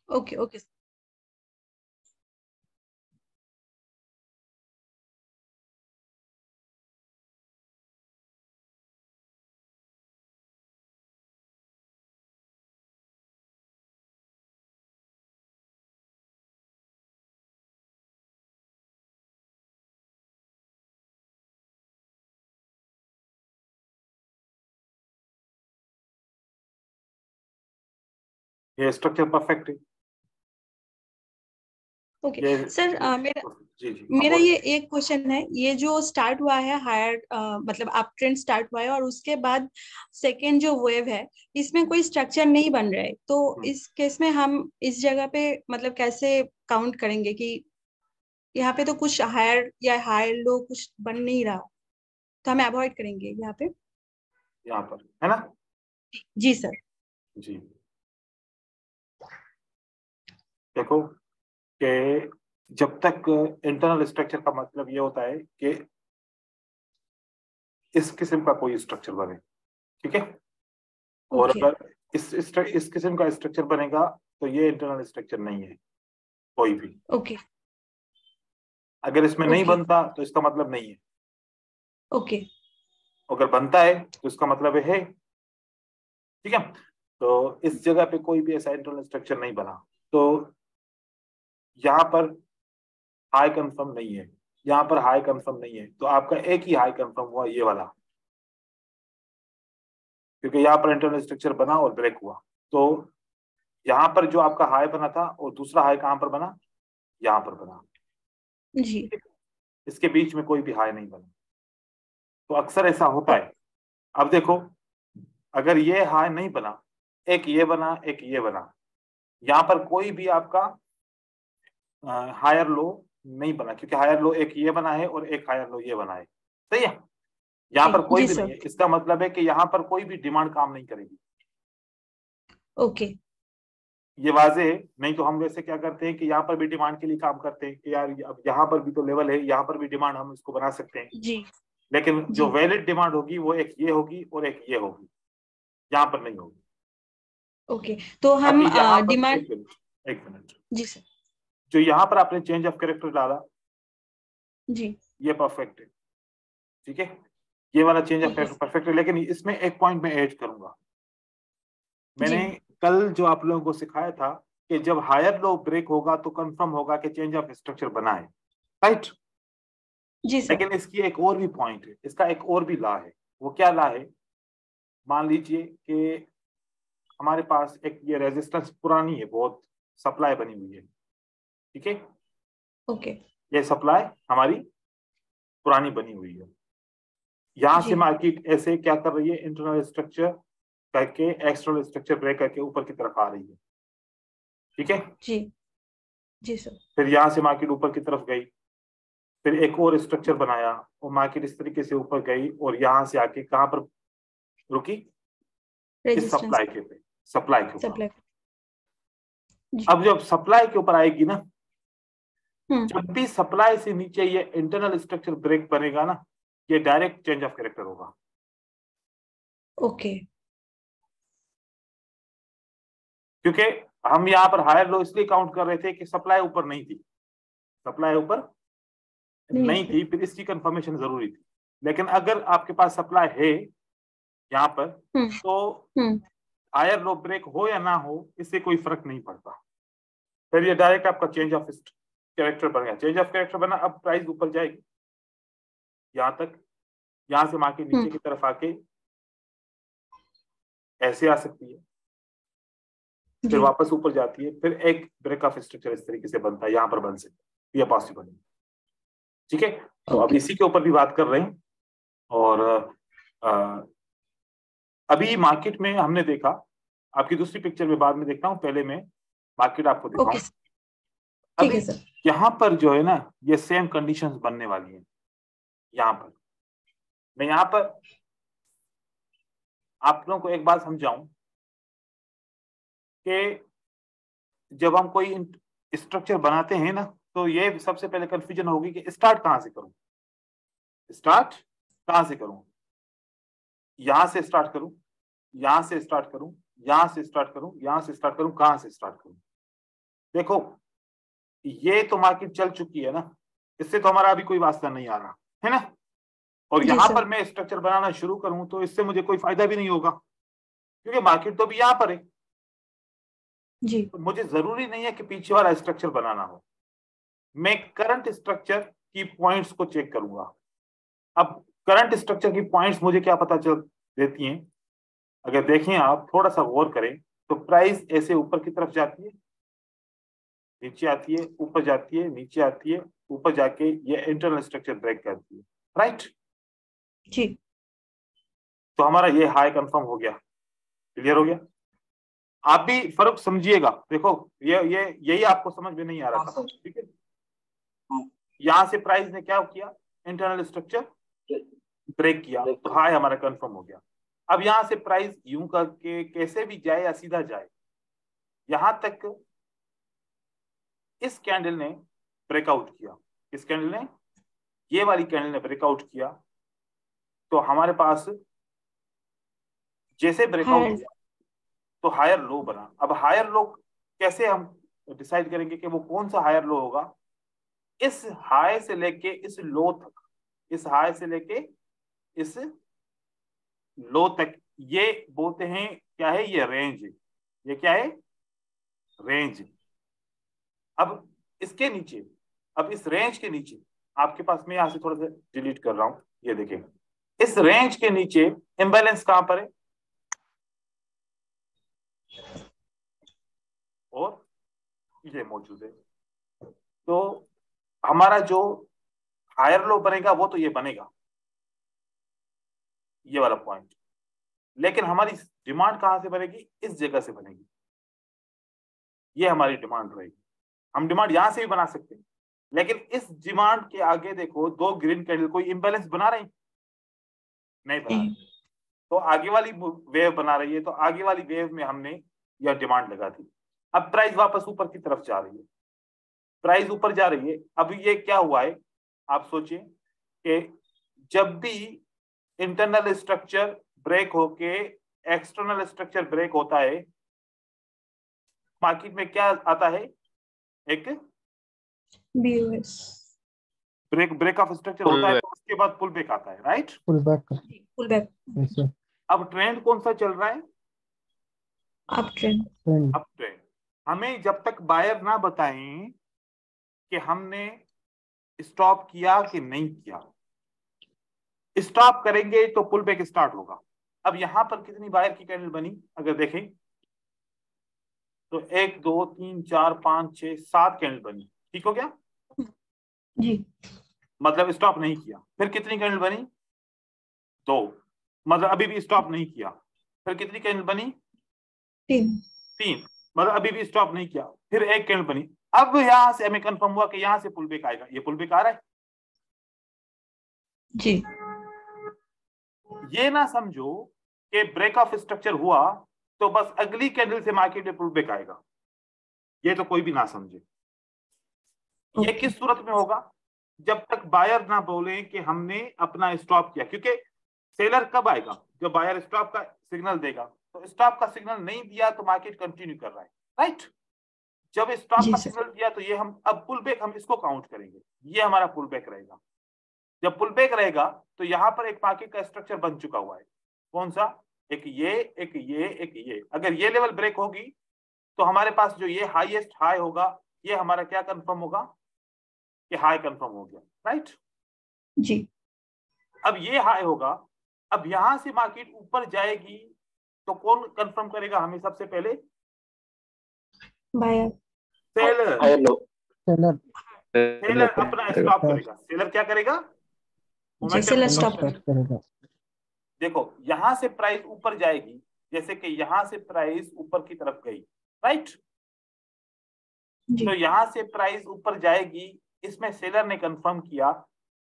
Okay okay. ये structure perfect है। Okay ये सर, मेरा जी जी, हाँ मेरा बोलो। ये एक क्वेश्चन है। ये जो स्टार्ट हुआ है हायर, मतलब अप ट्रेंड स्टार्ट हुआ है और उसके बाद सेकेंड जो वेव है, इसमें कोई स्ट्रक्चर नहीं बन रहा है, तो हम्म, इस केस में हम इस जगह पे मतलब कैसे काउंट करेंगे कि यहाँ पे तो कुछ हायर या हायर लो कुछ बन नहीं रहा, तो हम अवॉइड करेंगे यहाँ पे। यहाँ पर है ना। जी सर। जी, देखो कि जब तक इंटरनल स्ट्रक्चर का मतलब ये होता है कि इस किस्म का कोई स्ट्रक्चर बने, ठीक है। और ओके अगर इस किस्म का स्ट्रक्चर बनेगा तो ये इंटरनल स्ट्रक्चर नहीं है कोई भी। ओके अगर इसमें नहीं ओके बनता तो इसका मतलब नहीं है। ओके अगर बनता है तो इसका मतलब है, ठीक है। तो इस जगह पे कोई भी ऐसा इंटरनल स्ट्रक्चर नहीं बना, तो यहाँ पर हाई कंफर्म नहीं है। यहाँ पर हाई कंफर्म नहीं है, तो आपका एक ही हाई कंफर्म हुआ, ये वाला, क्योंकि यहाँ पर इंटरनल स्ट्रक्चर बना और ब्रेक हुआ। तो यहाँ पर जो आपका हाई बना था और दूसरा हाई कहाँ पर बना, यहाँ पर बना। जी। इसके बीच में कोई भी हाई नहीं बना। तो अक्सर ऐसा होता ओ, है। अब देखो, अगर ये हाई नहीं बना, एक ये बना एक ये बना, यहाँ पर कोई भी आपका हायर लो नहीं बना, क्योंकि हायर लो एक ये बना है और एक हायर लो ये बना है, सही है। यहाँ जी पर कोई जी भी नहीं सर। है, इसका मतलब है कि यहाँ पर कोई भी डिमांड काम नहीं करेगी। ओके। ये वाजे है। नहीं तो हम वैसे क्या करते हैं कि यहाँ पर भी डिमांड के लिए काम करते हैं कि यार अब यहाँ पर भी तो लेवल है, यहाँ पर भी डिमांड हम इसको बना सकते हैं। जी लेकिन जो जी। वैलिड डिमांड होगी वो एक ये होगी और एक ये होगी, यहाँ पर नहीं होगी। ओके, तो हम बाकी यहाँ पर डिमांड। एक मिनट, एक मिनट, जी सर। जो यहाँ पर आपने चेंज ऑफ कैरेक्टर डाला, जी। ये परफेक्ट है, ठीक है। ये वाला change of okay character perfect है, लेकिन इसमें एक पॉइंट मैं ऐड करूंगा। जी। मैंने कल जो आप लोगों को सिखाया था कि जब हायर लो ब्रेक होगा तो कंफर्म होगा कि चेंज ऑफ स्ट्रक्चर बना है, राइट। जी सर। लेकिन इसकी एक और भी पॉइंट है, इसका एक और भी लॉ है। वो क्या लॉ है? मान लीजिए कि हमारे पास एक ये रेजिस्टेंस पुरानी है बहुत, सप्लाई बनी हुई है, ठीक है। ओके। ये सप्लाई हमारी पुरानी बनी हुई है। यहाँ से जी मार्केट ऐसे क्या कर रही है, इंटरनल स्ट्रक्चर करके एक्सटर्नल स्ट्रक्चर ब्रेक करके ऊपर की तरफ आ रही है, ठीक है। जी। जी सर। फिर यहाँ से मार्केट ऊपर की तरफ गई, फिर एक और स्ट्रक्चर बनाया और मार्केट इस तरीके से ऊपर गई और यहाँ से आके कहाँ पर रुकी, इस रेजिस्टेंस सप्लाई के पे, सप्लाई के ऊपर। सप्लाई। जी। अब जब सप्लाई के ऊपर आएगी ना, हम्म। जब भी सप्लाई से नीचे ये इंटरनल स्ट्रक्चर ब्रेक बनेगा ना, ये डायरेक्ट चेंज ऑफ कैरेक्टर होगा। ओके। क्योंकि हम यहाँ पर हायर लो इसलिए काउंट कर रहे थे कि सप्लाई ऊपर नहीं थी, सप्लाई ऊपर नहीं नहीं थी। थी, फिर इसकी कंफर्मेशन जरूरी थी। लेकिन अगर आपके पास सप्लाई है यहाँ पर, हम्म। तो हम्म। हायर लो ब्रेक हो या ना हो, इससे कोई फर्क नहीं पड़ता। फिर ये डायरेक्ट आपका चेंज ऑफ कैरेक्टर बन गया। चेंज ऑफ कैरेक्टर बना, अब प्राइस ऊपर जाएगी यहाँ तक, यहाँ से मार्केट हम्म। नीचे की तरफ आके ऐसे आ सकती है, फिर जी। वापस ऊपर जाती है, फिर एक ब्रेक ऑफ स्ट्रक्चर इस तरीके से बनता है, यहाँ पर बन सकता है, ये पॉसिबल है, ठीक है। तो अब ओके। इसी के ऊपर भी बात कर रहे हैं। और अ, अभी मार्केट में हमने देखा, आपकी दूसरी पिक्चर में बाद में देखता हूँ, पहले मैं मार्केट आपको ओके दिखाऊं। सर। ठीक अभी है सर। यहाँ पर जो है ना, ये सेम कंडीशंस बनने वाली हैं। यहाँ पर मैं यहाँ पर आप लोगों को एक बात समझाऊं कि जब हम कोई स्ट्रक्चर बनाते हैं ना, तो ये सबसे पहले कंफ्यूजन होगी कि स्टार्ट कहाँ से करूं, स्टार्ट कहाँ से करूं। यहां से स्टार्ट करूं, यहां से स्टार्ट करूं, यहां से स्टार्ट करूं, यहां से स्टार्ट करूं, कहां से स्टार्ट करूं। देखो ये तो मार्केट चल चुकी है ना, इससे तो हमारा अभी कोई वास्ता नहीं आ रहा है ना, और जी यहाँ सर। पर मैं स्ट्रक्चर बनाना शुरू करूं तो इससे मुझे कोई फायदा भी नहीं होगा, क्योंकि मार्केट तो भी यहाँ पर है। जी तो मुझे जरूरी नहीं है कि पीछे वाला स्ट्रक्चर बनाना हो, मैं करंट स्ट्रक्चर की पॉइंट्स को चेक करूंगा। अब करंट स्ट्रक्चर की पॉइंट्स मुझे क्या पता चल देती हैं, अगर देखें आप थोड़ा सा गौर करें तो प्राइस ऐसे ऊपर की तरफ जाती है, नीचे आती है, ऊपर जाती है, नीचे आती है, ऊपर जाके ये इंटरनल स्ट्रक्चर ब्रेक करती है, राइट। जी तो हमारा ये हाई कंफर्म हो गया, क्लियर हो गया। आप भी फर्क समझिएगा, देखो ये यही आपको समझ में नहीं आ रहा था, ठीक है। यहां से प्राइस ने क्या किया, इंटरनल स्ट्रक्चर ब्रेक किया, तो हाई हमारा कंफर्म हो गया। अब यहां से प्राइस यूं करके कैसे भी जाए या सीधा जाए, यहां तक इस कैंडल ने ब्रेकआउट किया, इस कैंडल ने, ये वाली कैंडल ने ब्रेकआउट किया, तो हमारे पास जैसे ब्रेकआउट हायर। किया तो हायर लो बना। अब हायर लो कैसे हम डिसाइड करेंगे कि वो कौन सा हायर लो होगा, इस हाई से लेके इस लो तक, इस हाई से लेके इस लो तक, ये बोलते हैं क्या है, ये रेंज, ये क्या है, रेंज। अब इसके नीचे, अब इस रेंज के नीचे आपके पास, मैं यहां से थोड़ा सा डिलीट कर रहा हूं, ये देखें इस रेंज के नीचे इंबैलेंस कहां पर है, और ये मौजूद है। तो हमारा जो हायर लो बनेगा वो तो ये बनेगा, ये वाला पॉइंट, लेकिन हमारी डिमांड कहां से बनेगी, इस जगह से बनेगी, ये हमारी डिमांड रहेगी। हम डिमांड यहां से भी बना सकते हैं, लेकिन इस डिमांड के आगे देखो दो ग्रीन कैंडल कोई इंबैलेंस बना रहे हैं, नहीं बना रहे, तो आगे वाली वेव बना रही है, तो आगे वाली वेव में हमने यह डिमांड लगा दी। अब प्राइस वापस ऊपर की तरफ जा रही है, प्राइस ऊपर जा रही है। अब ये क्या हुआ है, आप सोचिए कि जब भी इंटरनल स्ट्रक्चर ब्रेक होके एक्सटर्नल स्ट्रक्चर ब्रेक होता है, मार्केट में क्या आता है, एक बीओएस। ब्रेक ऑफ स्ट्रक्चर होता है, तो उसके बाद पुल बैक आता है, right, pull back. Pull back. अब ट्रेंड कौन सा चल रहा है, अप ट्रेंड। Up trend. हमें जब तक बायर ना बताएं कि हमने स्टॉप किया कि नहीं किया, स्टॉप करेंगे तो पुल बैक स्टार्ट होगा। अब यहां पर कितनी बायर की कैंडल बनी, अगर देखें तो 1 2 3 4 5 6 7 कैंडल बनी, ठीक हो गया, जी मतलब स्टॉप नहीं किया। फिर कितनी कैंडल बनी, 2, मतलब अभी भी स्टॉप नहीं किया। फिर कितनी कैंडल बनी, 3। 3, मतलब अभी भी स्टॉप नहीं किया। फिर 1 कैंडल बनी। अब यहां से हमें कंफर्म हुआ कि यहां से पुल बैक आएगा, ये पुल बैक आ रहा है। जी ये ना समझो कि ब्रेक ऑफ स्ट्रक्चर हुआ तो बस अगली कैंडल से मार्केट में पुल बैक आएगा, ये तो कोई भी ना समझे। ये किस सूरत में होगा, जब तक बायर ना बोले कि हमने अपना स्टॉप किया, क्योंकि सेलर कब आएगा, जब बायर स्टॉप का सिग्नल देगा। तो स्टॉप का सिग्नल नहीं दिया तो मार्केट कंटिन्यू कर रहा है, राइट। जब स्टॉप जी का सर। सिग्नल दिया तो ये हम अब पुल बैक, हम इसको काउंट करेंगे, ये हमारा पुल बैक रहेगा। जब पुल बैक रहेगा तो यहां पर एक मार्केट का स्ट्रक्चर बन चुका हुआ है, कौन सा, एक ये, एक ये, एक ये। अगर ये लेवल ब्रेक होगी तो हमारे पास जो ये हाईएस्ट हाई होगा, ये हमारा क्या कंफर्म होगा, कि हाई कंफर्म हो गया, राइट। जी अब ये हाई होगा, अब यहां से मार्केट ऊपर जाएगी तो कौन कंफर्म करेगा हमें सबसे पहले, बायर। सेलर। सेलर। सेलर अपना स्टॉप करेगा, सेलर क्या करेगा, जी मोमेंटम सेलर स्टॉप स्टॉप करेगा। करेगा। देखो यहां से प्राइस ऊपर जाएगी, जैसे कि यहां से प्राइस ऊपर की तरफ गई, राइट। जी तो यहां से प्राइस ऊपर जाएगी, इसमें सेलर ने कंफर्म किया,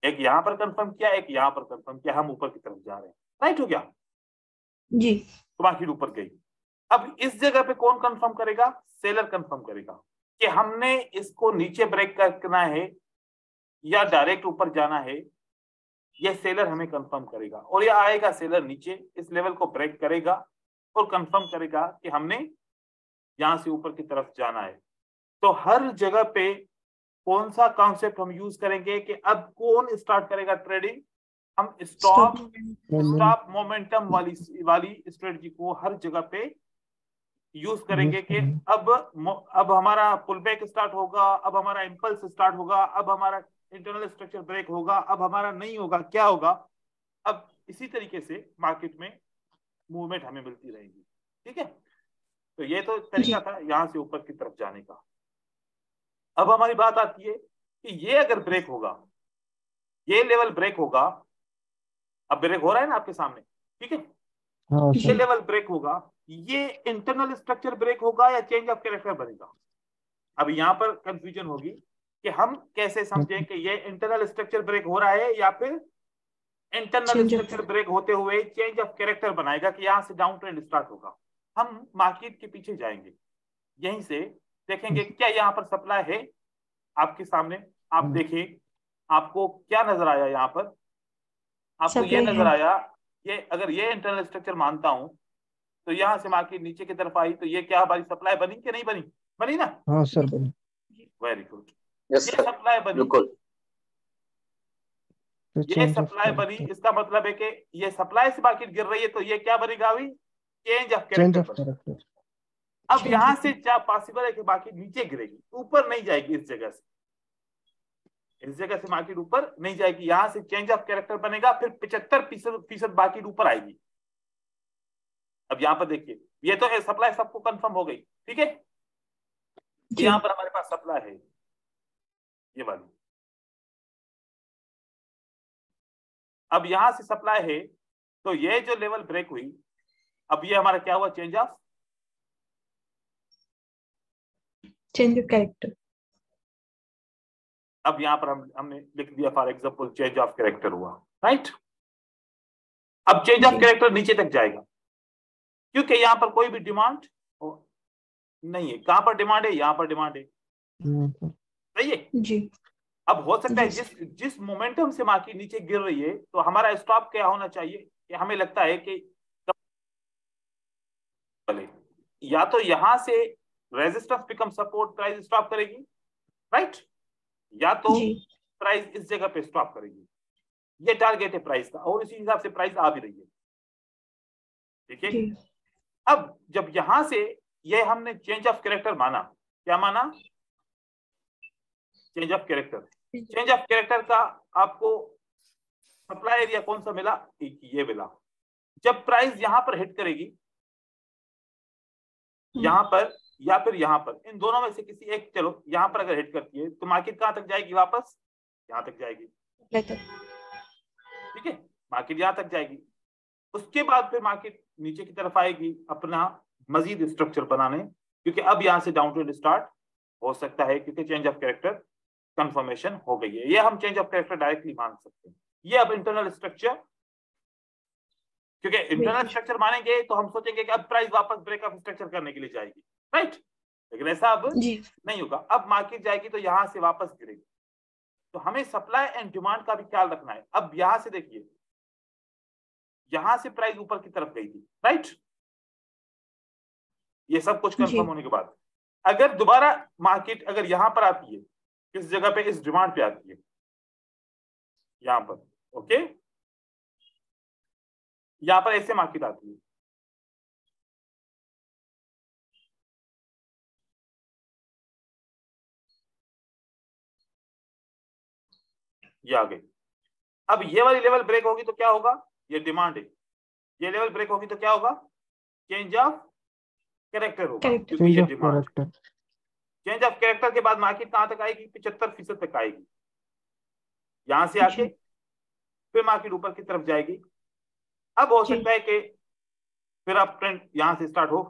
एक यहां पर कंफर्म किया, एक यहां पर कंफर्म किया, हम ऊपर की तरफ जा रहे हैं, राइट हो गया। जी तो मार्केट ऊपर गई। अब इस जगह पे कौन कंफर्म करेगा, सेलर कंफर्म करेगा कि हमने इसको नीचे ब्रेक करना है या डायरेक्ट ऊपर जाना है। यह सेलर हमें कंफर्म करेगा, और यह आएगा सेलर नीचे इस लेवल को ब्रेक करेगा और कंफर्म करेगा कि हमने यहां से ऊपर की तरफ जाना है। तो हर जगह पे कौन सा कॉन्सेप्ट हम यूज करेंगे कि अब कौन स्टार्ट करेगा ट्रेडिंग, हम स्टॉप मोमेंटम वाली स्ट्रेटजी को हर जगह पे यूज करेंगे कि अब हमारा पुल बैक स्टार्ट होगा, अब हमारा इंपल्स स्टार्ट होगा, अब हमारा इंटरनल स्ट्रक्चर ब्रेक होगा, अब हमारा नहीं होगा, क्या होगा। अब इसी तरीके से मार्केट में मूवमेंट हमें मिलती रहेगी। ठीक है, तो ये तो तरीका था यहां से ऊपर की तरफ जाने का। अब हमारी बात आती है कि ये अगर ब्रेक होगा, ये लेवल ब्रेक होगा, अब ब्रेक हो रहा है ना आपके सामने, ठीक है, ये लेवल ब्रेक होगा, ये इंटरनल स्ट्रक्चर ब्रेक होगा या चेंज ऑफ कैरेक्टर बनेगा। अब यहां पर कंफ्यूजन होगी कि हम कैसे समझें कि ये इंटरनल स्ट्रक्चर ब्रेक हो रहा है या फिर इंटरनल स्ट्रक्चर ब्रेक होते हुए चेंज ऑफ कैरेक्टर बनाएगा कि यहां से डाउन ट्रेंड स्टार्ट होगा। हम मार्केट के पीछे जाएंगे, यहीं से देखेंगे क्या यहां पर सप्लाई है आपके सामने। आप देखिए आपको क्या नजर आया, यहां पर आपको ये नजर आया, ये अगर ये इंटरनल स्ट्रक्चर मानता हूं तो यहां से मार्केट नीचे की तरफ आई, तो ये क्या हमारी सप्लाई बनी कि नहीं बनी? बनी ना? हाँ सर बनी। वेरी गुड, ये सप्लाई बनी, ये सप्लाई बनी। इसका मतलब है कि ये सप्लाई से मार्केट गिर रही है, तो ये क्या बनेगा अभी? Change of character. अब यहां से क्या पॉसिबल है कि मार्केट नीचे गिरेगी, ऊपर नहीं जाएगी, इस जगह से मार्केट ऊपर नहीं जाएगी, यहां से चेंज ऑफ कैरेक्टर बनेगा, फिर 75% मार्केट ऊपर आएगी। अब यहां पर देखिए, ये तो सप्लाई सबको कंफर्म हो गई, ठीक है, यहां पर हमारे पास सप्लाई है ये वाली। अब यहां से सप्लाई है, तो ये जो लेवल ब्रेक हुई, अब ये हमारा क्या हुआ? Change of character. अब यहां पर हमने लिख दिया for example change of character हुआ, राइट। अब चेंज ऑफ कैरेक्टर नीचे तक जाएगा क्योंकि यहां पर कोई भी डिमांड नहीं है। कहां पर डिमांड है? यहां पर डिमांड है, सही है जी। अब हो सकता है जिस मोमेंटम से मार्केट नीचे गिर रही है, तो हमारा स्टॉप क्या होना चाहिए कि हमें लगता है कि या तो यहां से resistance become support, price stop करेगी, राइट, या तो प्राइस इस जगह पे स्टॉप करेगी। ये टारगेट है प्राइस का, और इसी हिसाब से प्राइस आ भी रही है, ठीक है। अब जब यहां से ये हमने चेंज ऑफ कैरेक्टर माना, क्या माना? Change of character. Change of character का आपको सप्लाई एरिया कौन सा मिला? ये मिला। जब प्राइस यहां पर हिट करेगी, यहां पर या फिर यहां पर, इन दोनों में से किसी एक, चलो यहां पर अगर हिट करती है तो मार्केट कहां तक जाएगी? वापस यहां तक जाएगी, ठीक है, मार्केट यहां तक जाएगी। उसके बाद फिर मार्केट नीचे की तरफ आएगी अपना मजीद स्ट्रक्चर बनाने, क्योंकि अब यहां से डाउन ट्रेंड स्टार्ट हो सकता है, क्योंकि चेंज ऑफ कैरेक्टर कंफर्मेशन हो गई है। ये हम चेंज ऑफ कैरेक्टर डायरेक्टली मान सकते हैं। ये अब इंटरनल स्ट्रक्चर, क्योंकि इंटरनल स्ट्रक्चर मानेंगे तो हम सोचेंगे कि अब प्राइस वापस ब्रेक ऑफ स्ट्रक्चर करने के लिए जाएगी, राइट, लेकिन ऐसा अब नहीं होगा। अब मार्केट जाएगी तो यहां से वापस गिरेगी। तो हमें सप्लाई एंड डिमांड का भी ख्याल रखना है। अब यहां से देखिए, यहां से प्राइस ऊपर की तरफ गई थी, राइट, ये सब कुछ कंफर्म होने के बाद अगर दोबारा मार्केट अगर यहां पर आती है, किस जगह पे? इस डिमांड पे आती है, यहां पर, ओके, यहां पर ऐसे मार्केट आती है, ये आ गई। अब ये वाली लेवल ब्रेक होगी तो क्या होगा? ये डिमांड है, ये लेवल ब्रेक होगी तो क्या होगा? चेंज ऑफ कैरेक्टर होगा, क्योंकि ये डिमांड। चेंज ऑफ कैरेक्टर के बाद मार्केट कहां तक आएगी? 75% तक आएगी। यहां से आके फिर मार्केट ऊपर की तरफ जाएगी। अब हो सकता है कि फिर आप ट्रेंड यहां से स्टार्ट हो।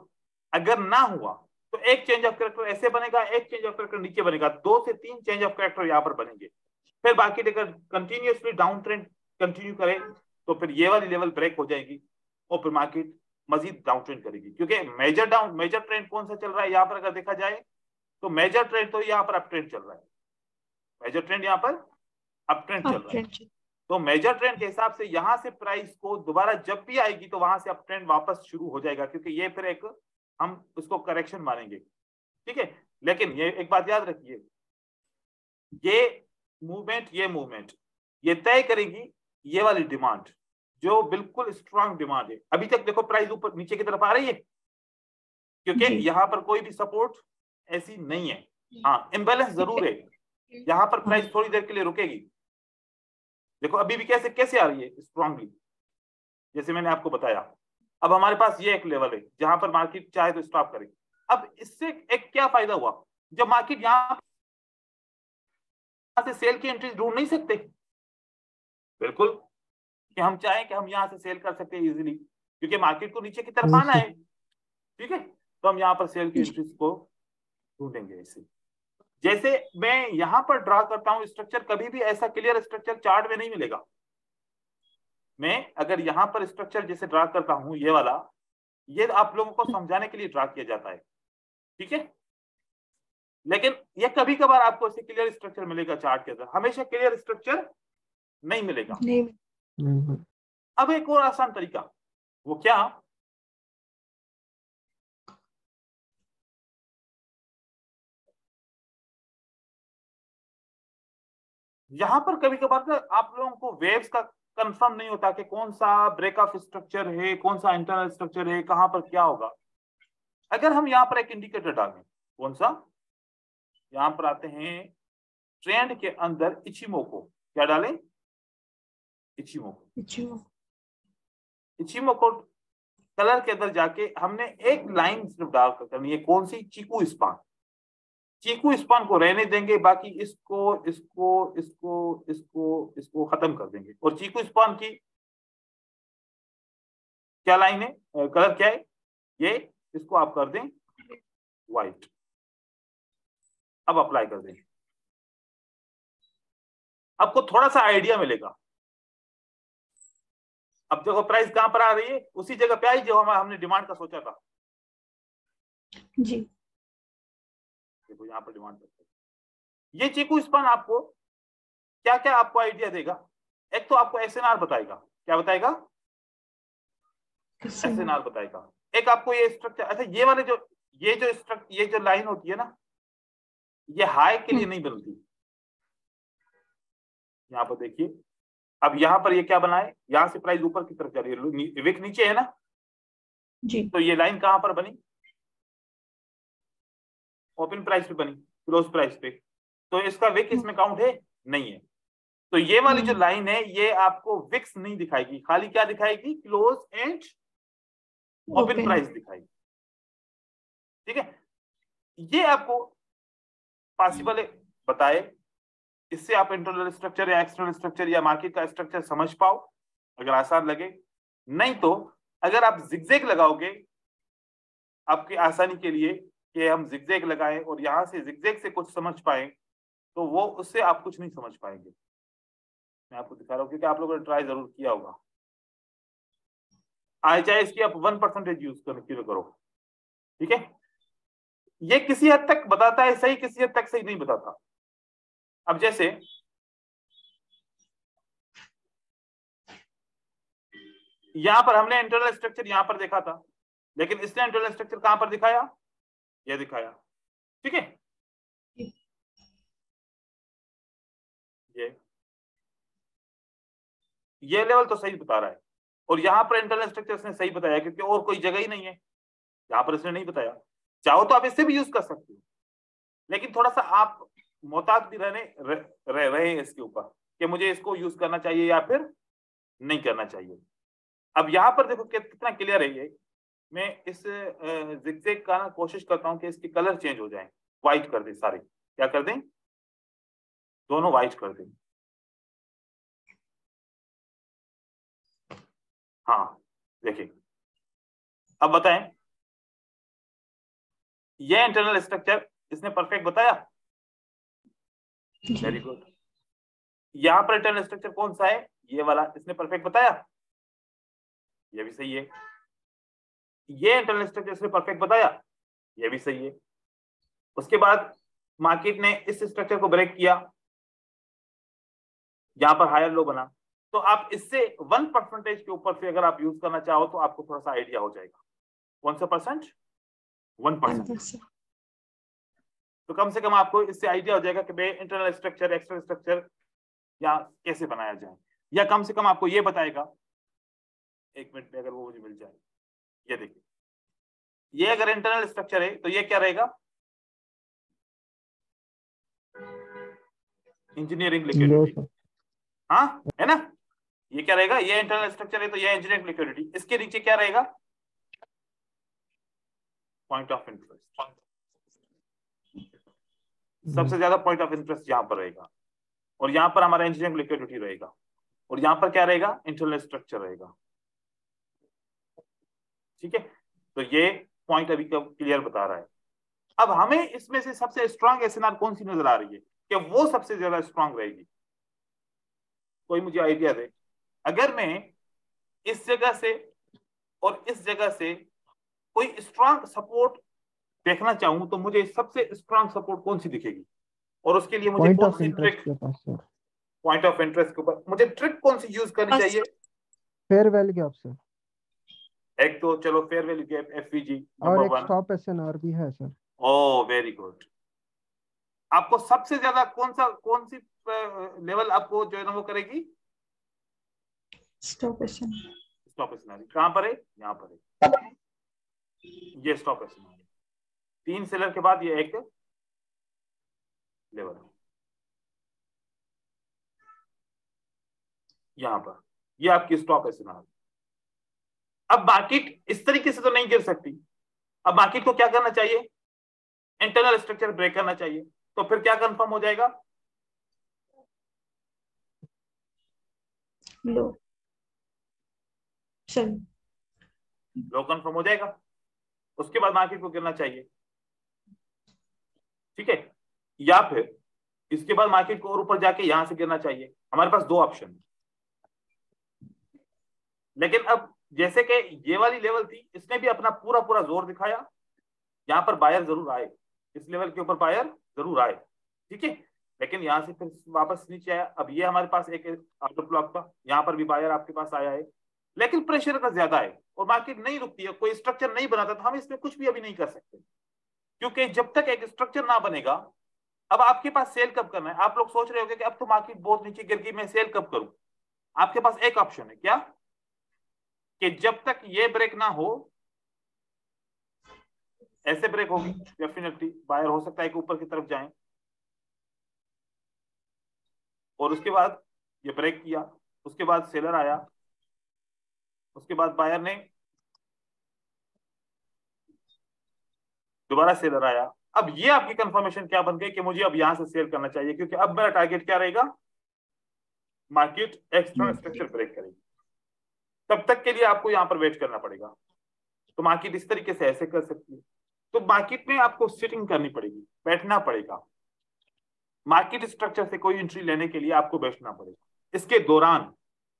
अगर ना हुआ तो एक चेंज ऑफ कैरेक्टर ऐसे बनेगा, एक चेंज ऑफ कैरेक्टर नीचे बनेगा, 2 से 3 चेंज ऑफ कैरेक्टर यहां पर बनेंगे। फिर बाकी अगर कंटिन्यूअसली डाउन ट्रेंड कंटिन्यू करे तो फिर ये वाली लेवल ब्रेक हो जाएगी और फिर मार्केट मजीद डाउन ट्रेंड करेगी, क्योंकि मेजर ट्रेंड कौन सा चल रहा है यहाँ पर? अगर देखा जाए तो मेजर ट्रेंड तो यहाँ पर अप ट्रेंड चल रहा है, मेजर ट्रेंड यहाँ पर अप ट्रेंड चल रहा है। तो मेजर ट्रेंड के हिसाब से यहां से प्राइस को दोबारा जब भी आएगी तो वहां से अप ट्रेंड वापस शुरू हो जाएगा, क्योंकि ये फिर एक हम उसको करेक्शन मानेंगे, ठीक है। लेकिन ये एक बात याद रखिए, ये मूवमेंट ये तय करेगी ये वाली डिमांड, जो बिल्कुल स्ट्रांग डिमांड है। अभी तक देखो प्राइस ऊपर नीचे की तरफ आ रही है, क्योंकि यहाँ पर कोई भी सपोर्ट ऐसी नहीं है। हाँ, इम्बैलेंस जरूर है, यहाँ पर प्राइस थोड़ी देर के लिए रुकेगी। देखो अभी भी कैसे आ रही है स्ट्रांगली, जैसे मैंने आपको बताया। अब हमारे पास ये एक लेवल है जहां पर मार्केट चाहे तो स्टॉप करे। अब इससे एक क्या फायदा हुआ, जब मार्केट यहाँ से सेल की एंट्री ढूंढ नहीं सकते, बिल्कुल, कि हम चाहें कि हम यहाँ से सेल कर सकते हैं इजीली, क्योंकि मार्केट को नीचे की तरफ आना है, ठीक है। तो हम यहाँ पर सेल की एंट्रीज को ढूंढेंगे। इसे जैसे मैं यहाँ पर ड्रा करता हूँ स्ट्रक्चर, कभी भी ऐसा क्लियर स्ट्रक्चर चार्ट में नहीं मिलेगा। मैं अगर यहाँ पर स्ट्रक्चर जैसे ड्रा करता हूँ ये वाला, ये आप लोगों को समझाने के लिए ड्रा किया जाता है, ठीक है। लेकिन ये कभी कभार आपको ऐसे क्लियर स्ट्रक्चर मिलेगा चार्ट के अंदर, हमेशा क्लियर स्ट्रक्चर नहीं मिलेगा। अब एक और आसान तरीका, वो क्या, यहां पर कभी कभार आप लोगों को वेव्स का कंफर्म नहीं होता कि कौन सा ब्रेक ऑफ स्ट्रक्चर है, कौन सा इंटरनल स्ट्रक्चर है, कहां पर क्या होगा। अगर हम यहां पर एक इंडिकेटर डालें, कौन सा, यहां पर आते हैं ट्रेंड के अंदर इचिमोको, क्या डालें, इचिमोको कलर के अंदर जाके हमने एक लाइन सिर्फ डाल कर करनी है, कौन सी, चीकू स्पान। चीकू स्पान को रहने देंगे, बाकी इसको इसको इसको इसको इसको खत्म कर देंगे। और चीकू स्पान की क्या लाइन है, कलर क्या है, ये, इसको आप कर दें व्हाइट। अब अप्लाई कर दें, आपको थोड़ा सा आइडिया मिलेगा। अब देखो प्राइस कहां पर आ रही है, उसी जगह पे आई जो हमने डिमांड का सोचा था जी। देखो यहाँ पर डिमांड करते हैं। ये चीकू स्पान आपको क्या क्या आपको आइडिया देगा, एक तो आपको एसएनआर बताएगा, क्या बताएगा, एसएनआर बताएगा। एक आपको ये स्ट्रक्चर, अच्छा ये वाले जो ये जो लाइन होती है ना, ये हाई के लिए नहीं बनती। यहाँ पर देखिए, अब यहाँ पर ये क्या बना है, यहाँ से प्राइस ऊपर की तरफ जा रही है, विक नीचे है ना जी। तो ये लाइन कहां पर बनी, ओपन प्राइस पे बनी, क्लोज प्राइस पे, तो इसका विक इसमें काउंट है, नहीं है। तो ये वाली जो लाइन है ये आपको विक्स नहीं दिखाएगी, खाली क्या दिखाएगी, क्लोज एंड ओपन प्राइस दिखाएगी, ठीक है। ये आपको पॉसिबल बताए, इससे आप इंटरनल स्ट्रक्चर या एक्सटर्नल स्ट्रक्चर या मार्केट का स्ट्रक्चर समझ पाओ, अगर आसान लगे। नहीं तो अगर आप जिगजैग लगाओगे आपकी आसानी के लिए कि हम जिगजैग लगाएं और यहां से जिगजैग से कुछ समझ पाए, तो वो उससे आप कुछ नहीं समझ पाएंगे। मैं आपको दिखा रहा हूं क्योंकि आप लोगों ने ट्राई जरूर किया होगा। आए चाहे इसकी आप 1% यूज करने करो, ठीक है। ये किसी हद तक बताता है सही, किसी हद तक सही नहीं बताता। अब जैसे यहां पर हमने इंटरनल स्ट्रक्चर यहां पर देखा था, लेकिन इसने इंटरनल स्ट्रक्चर कहां पर दिखाया, यह दिखाया, ठीक है। ये लेवल तो सही बता रहा है, और यहां पर इंटरनल स्ट्रक्चर इसने सही बताया, क्योंकि और कोई जगह ही नहीं है यहां पर इसने नहीं बताया। चाहो तो आप इससे भी यूज कर सकते हो, लेकिन थोड़ा सा आप मोहतात भी रहे हैं इसके ऊपर कि मुझे इसको यूज करना चाहिए या फिर नहीं करना चाहिए। अब यहाँ पर देखो कितना क्लियर है ये। मैं इस जिगजैग का ना कोशिश करता हूँ कि इसके कलर चेंज हो जाए, व्हाइट कर दें सारे, क्या कर दें, दोनों व्हाइट कर दें। हाँ देखिए, अब बताएं, ये इंटरनल स्ट्रक्चर इसने परफेक्ट बताया, वेरी गुड। यहां पर इंटरनल स्ट्रक्चर कौन सा है, ये वाला, इसने परफेक्ट बताया, ये भी सही है। ये इंटरनल स्ट्रक्चर इसने परफेक्ट बताया, ये भी सही है। उसके बाद मार्केट ने इस स्ट्रक्चर को ब्रेक किया, यहां पर हायर लो बना, तो आप इससे 1% के ऊपर से अगर आप यूज करना चाहो तो आपको थोड़ा सा आइडिया हो जाएगा। कौन सा परसेंट, 1%। तो कम से कम आपको इससे आइडिया हो जाएगा कि भाई इंटरनल स्ट्रक्चर एक्सटर्नल स्ट्रक्चर या कैसे बनाया जाए, या कम से कम आपको ये बताएगा। एक मिनट में अगर वो मुझे मिल जाए, ये देखिए, ये अगर इंटरनल स्ट्रक्चर है तो ये क्या रहेगा, इंजीनियरिंग लिक्विडिटी, हाँ है ना, ये क्या रहेगा, ये इंटरनल स्ट्रक्चर है तो ये इंजीनियरिंग लिक्विडिटी। इसके नीचे क्या रहेगा, पॉइंट ऑफ इंटरेस्ट, सबसे ज्यादा पॉइंट ऑफ इंटरेस्ट यहां पर रहेगा, और यहां पर हमारा इंजीनियरिंग लिक्विडिटी रहेगा, और यहां पर क्या रहेगा, इंटरनल स्ट्रक्चर रहेगा। ठीक है, तो ये पॉइंट अभी क्लियर बता रहा है। अब हमें इसमें से सबसे स्ट्रांग एसएनआर कौन सी नजर आ रही है, कि वो सबसे ज्यादा स्ट्रांग रहेगी, कोई मुझे आइडिया दे। अगर मैं इस जगह से और इस जगह से कोई स्ट्रांग सपोर्ट देखना चाहूं तो मुझे सबसे स्ट्रांग सपोर्ट कौन सी दिखेगी, और उसके लिए मुझे कौन सी ट्रिक, पॉइंट ऑफ इंटरेस्ट के ऊपर मुझे ट्रिक कौन सी यूज करनी चाहिए, फेयर वैल्यू गैप सर। एक तो चलो फेयर वैल्यू गैप एफवीजी और नंबर एक 1। स्टॉप एसएनआर भी है सर। ओ वेरी गुड। आपको सबसे ज्यादा कौन सी लेवल आपको जो है ना वो करेगी, स्टॉप एसएनआर। स्टॉप एसएनआर कहां पर है, यहाँ पर है, ये स्टॉप एसएनआर 3 सेलर के बाद ये एक लेवल, यहां पर ये आपकी स्टॉप एसएनआर। अब मार्केट इस तरीके से तो नहीं गिर सकती, अब मार्केट को क्या करना चाहिए, इंटरनल स्ट्रक्चर ब्रेक करना चाहिए। तो फिर क्या कंफर्म हो जाएगा, लो, चलो लो कंफर्म हो जाएगा, उसके बाद मार्केट को गिरना चाहिए। ठीक है, या फिर इसके बाद मार्केट को और ऊपर जाके यहां से गिरना चाहिए। हमारे पास 2 ऑप्शन, लेकिन अब जैसे कि ये वाली लेवल थी, इसने भी अपना पूरा पूरा जोर दिखाया, यहां पर बायर जरूर आए, इस लेवल के ऊपर बायर जरूर आए। ठीक है, लेकिन यहां से फिर वापस नीचे आया। अब ये हमारे पास एक आउटर ब्लॉक था, यहां पर भी बायर आपके पास आया है, लेकिन प्रेशर अगर ज्यादा है और मार्केट नहीं रुकती है, कोई स्ट्रक्चर नहीं बनाता, तो हम इसमें कुछ भी अभी नहीं कर सकते, क्योंकि जब तक एक स्ट्रक्चर ना बनेगा। अब आपके पास सेल कब करना है, आप लोग सोच रहे होंगे कि अब तो मार्केट बहुत नीचे गिर गई, मैं सेल कब करूं। आपके पास एक ऑप्शन है, क्या, कि जब तक ये ब्रेक ना हो, ऐसे ब्रेक होगी डेफिनेटली बायर हो सकता है कि ऊपर की तरफ जाए, और उसके बाद ये ब्रेक किया, उसके बाद सेलर आया, उसके बाद बायर ने दोबारा सेलर आया। अब ये आपकी कंफर्मेशन क्या बन गई कि मुझे अब यहां से सेल करना चाहिए, क्योंकि अब मेरा टारगेट क्या रहेगा, मार्केट एक्सटर्नल स्ट्रक्चर ब्रेक करेगी। तब तक के लिए आपको यहां पर वेट करना पड़ेगा। तो मार्केट इस तरीके से ऐसे कर सकती है, तो मार्केट में आपको सिटिंग करनी पड़ेगी, बैठना पड़ेगा। मार्केट स्ट्रक्चर से कोई एंट्री लेने के लिए आपको बैठना पड़ेगा। इसके दौरान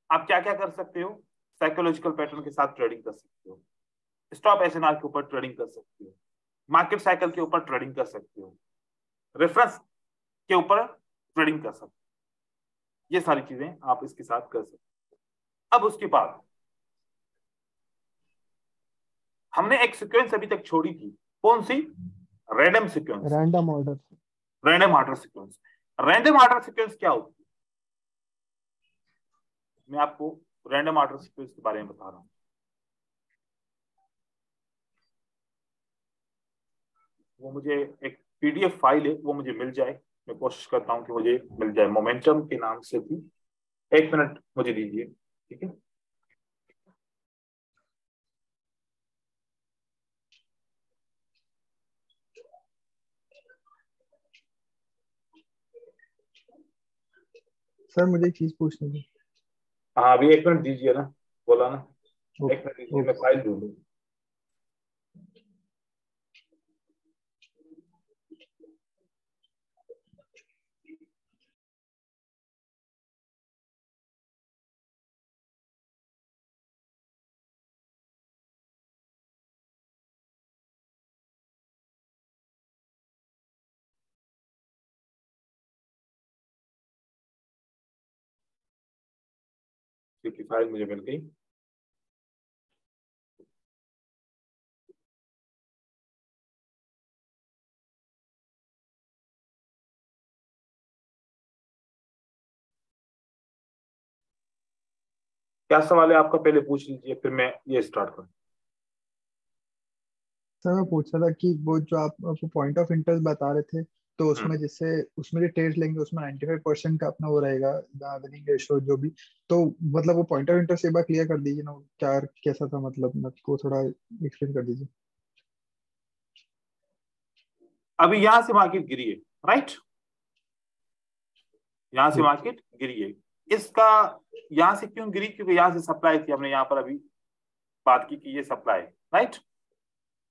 आप क्या क्या कर सकते हो, साइकोलॉजिकल पैटर्न के साथ ट्रेडिंग कर सकते हो, स्टॉप एसएनआर के ऊपर ट्रेडिंग कर सकते हो, मार्केट साइकिल के ऊपर ट्रेडिंग कर सकते हो, रेफरेंस के ऊपर ट्रेडिंग कर सकते हो। ये सारी चीजें आप इसके साथ कर सकते हो। अब उसके बाद हमने एक सीक्वेंस अभी तक छोड़ी थी, कौन सी, random sequence, random order. Random order sequence. Random order sequence क्या होती है, मैं आपको रैंडम ऑर्डर सीक्वेंस के बारे में बता रहा हूं। वो मुझे एक पीडीएफ फाइल है, वो मुझे मिल जाए, मैं कोशिश करता हूं कि मुझे मिल जाए, मोमेंटम के नाम से थी। 1 मिनट मुझे दीजिए, ठीक है। सर मुझे एक चीज पूछनी थी। हाँ अभी 1 मिनट दीजिए ना, बोला ना, 1 मिनट दीजिए, मैं फाइल ढूंढूं। क्योंकि फाइल मुझे मिल गई। क्या सवाल है आपका, पहले पूछ लीजिए फिर मैं ये स्टार्ट करूँ। सर मैं पूछ रहा था कि वो जो आप पॉइंट ऑफ इंटरेस्ट बता रहे थे, तो उसमें जैसे उसमें जो टेस्ट लेंगे उसमें 95% का अपना वो रहेगा विनिंग रेशो जो भी, तो मतलब वो पॉइंट ऑफ इंटरेस्ट एक बार क्लियर कर दीजिए ना, क्या कैसा था, मतलब मेरे को थोड़ा एक्सप्लेन कर दीजिए। अभी यहां से मार्केट गिरी है, राइट, यहां से मार्केट गिरी है। इसका यहां से क्यों गिरी, क्योंकि यहां से सप्लाई थी, हमने यहां पर अभी बात की कि ये सप्लाई, राइट।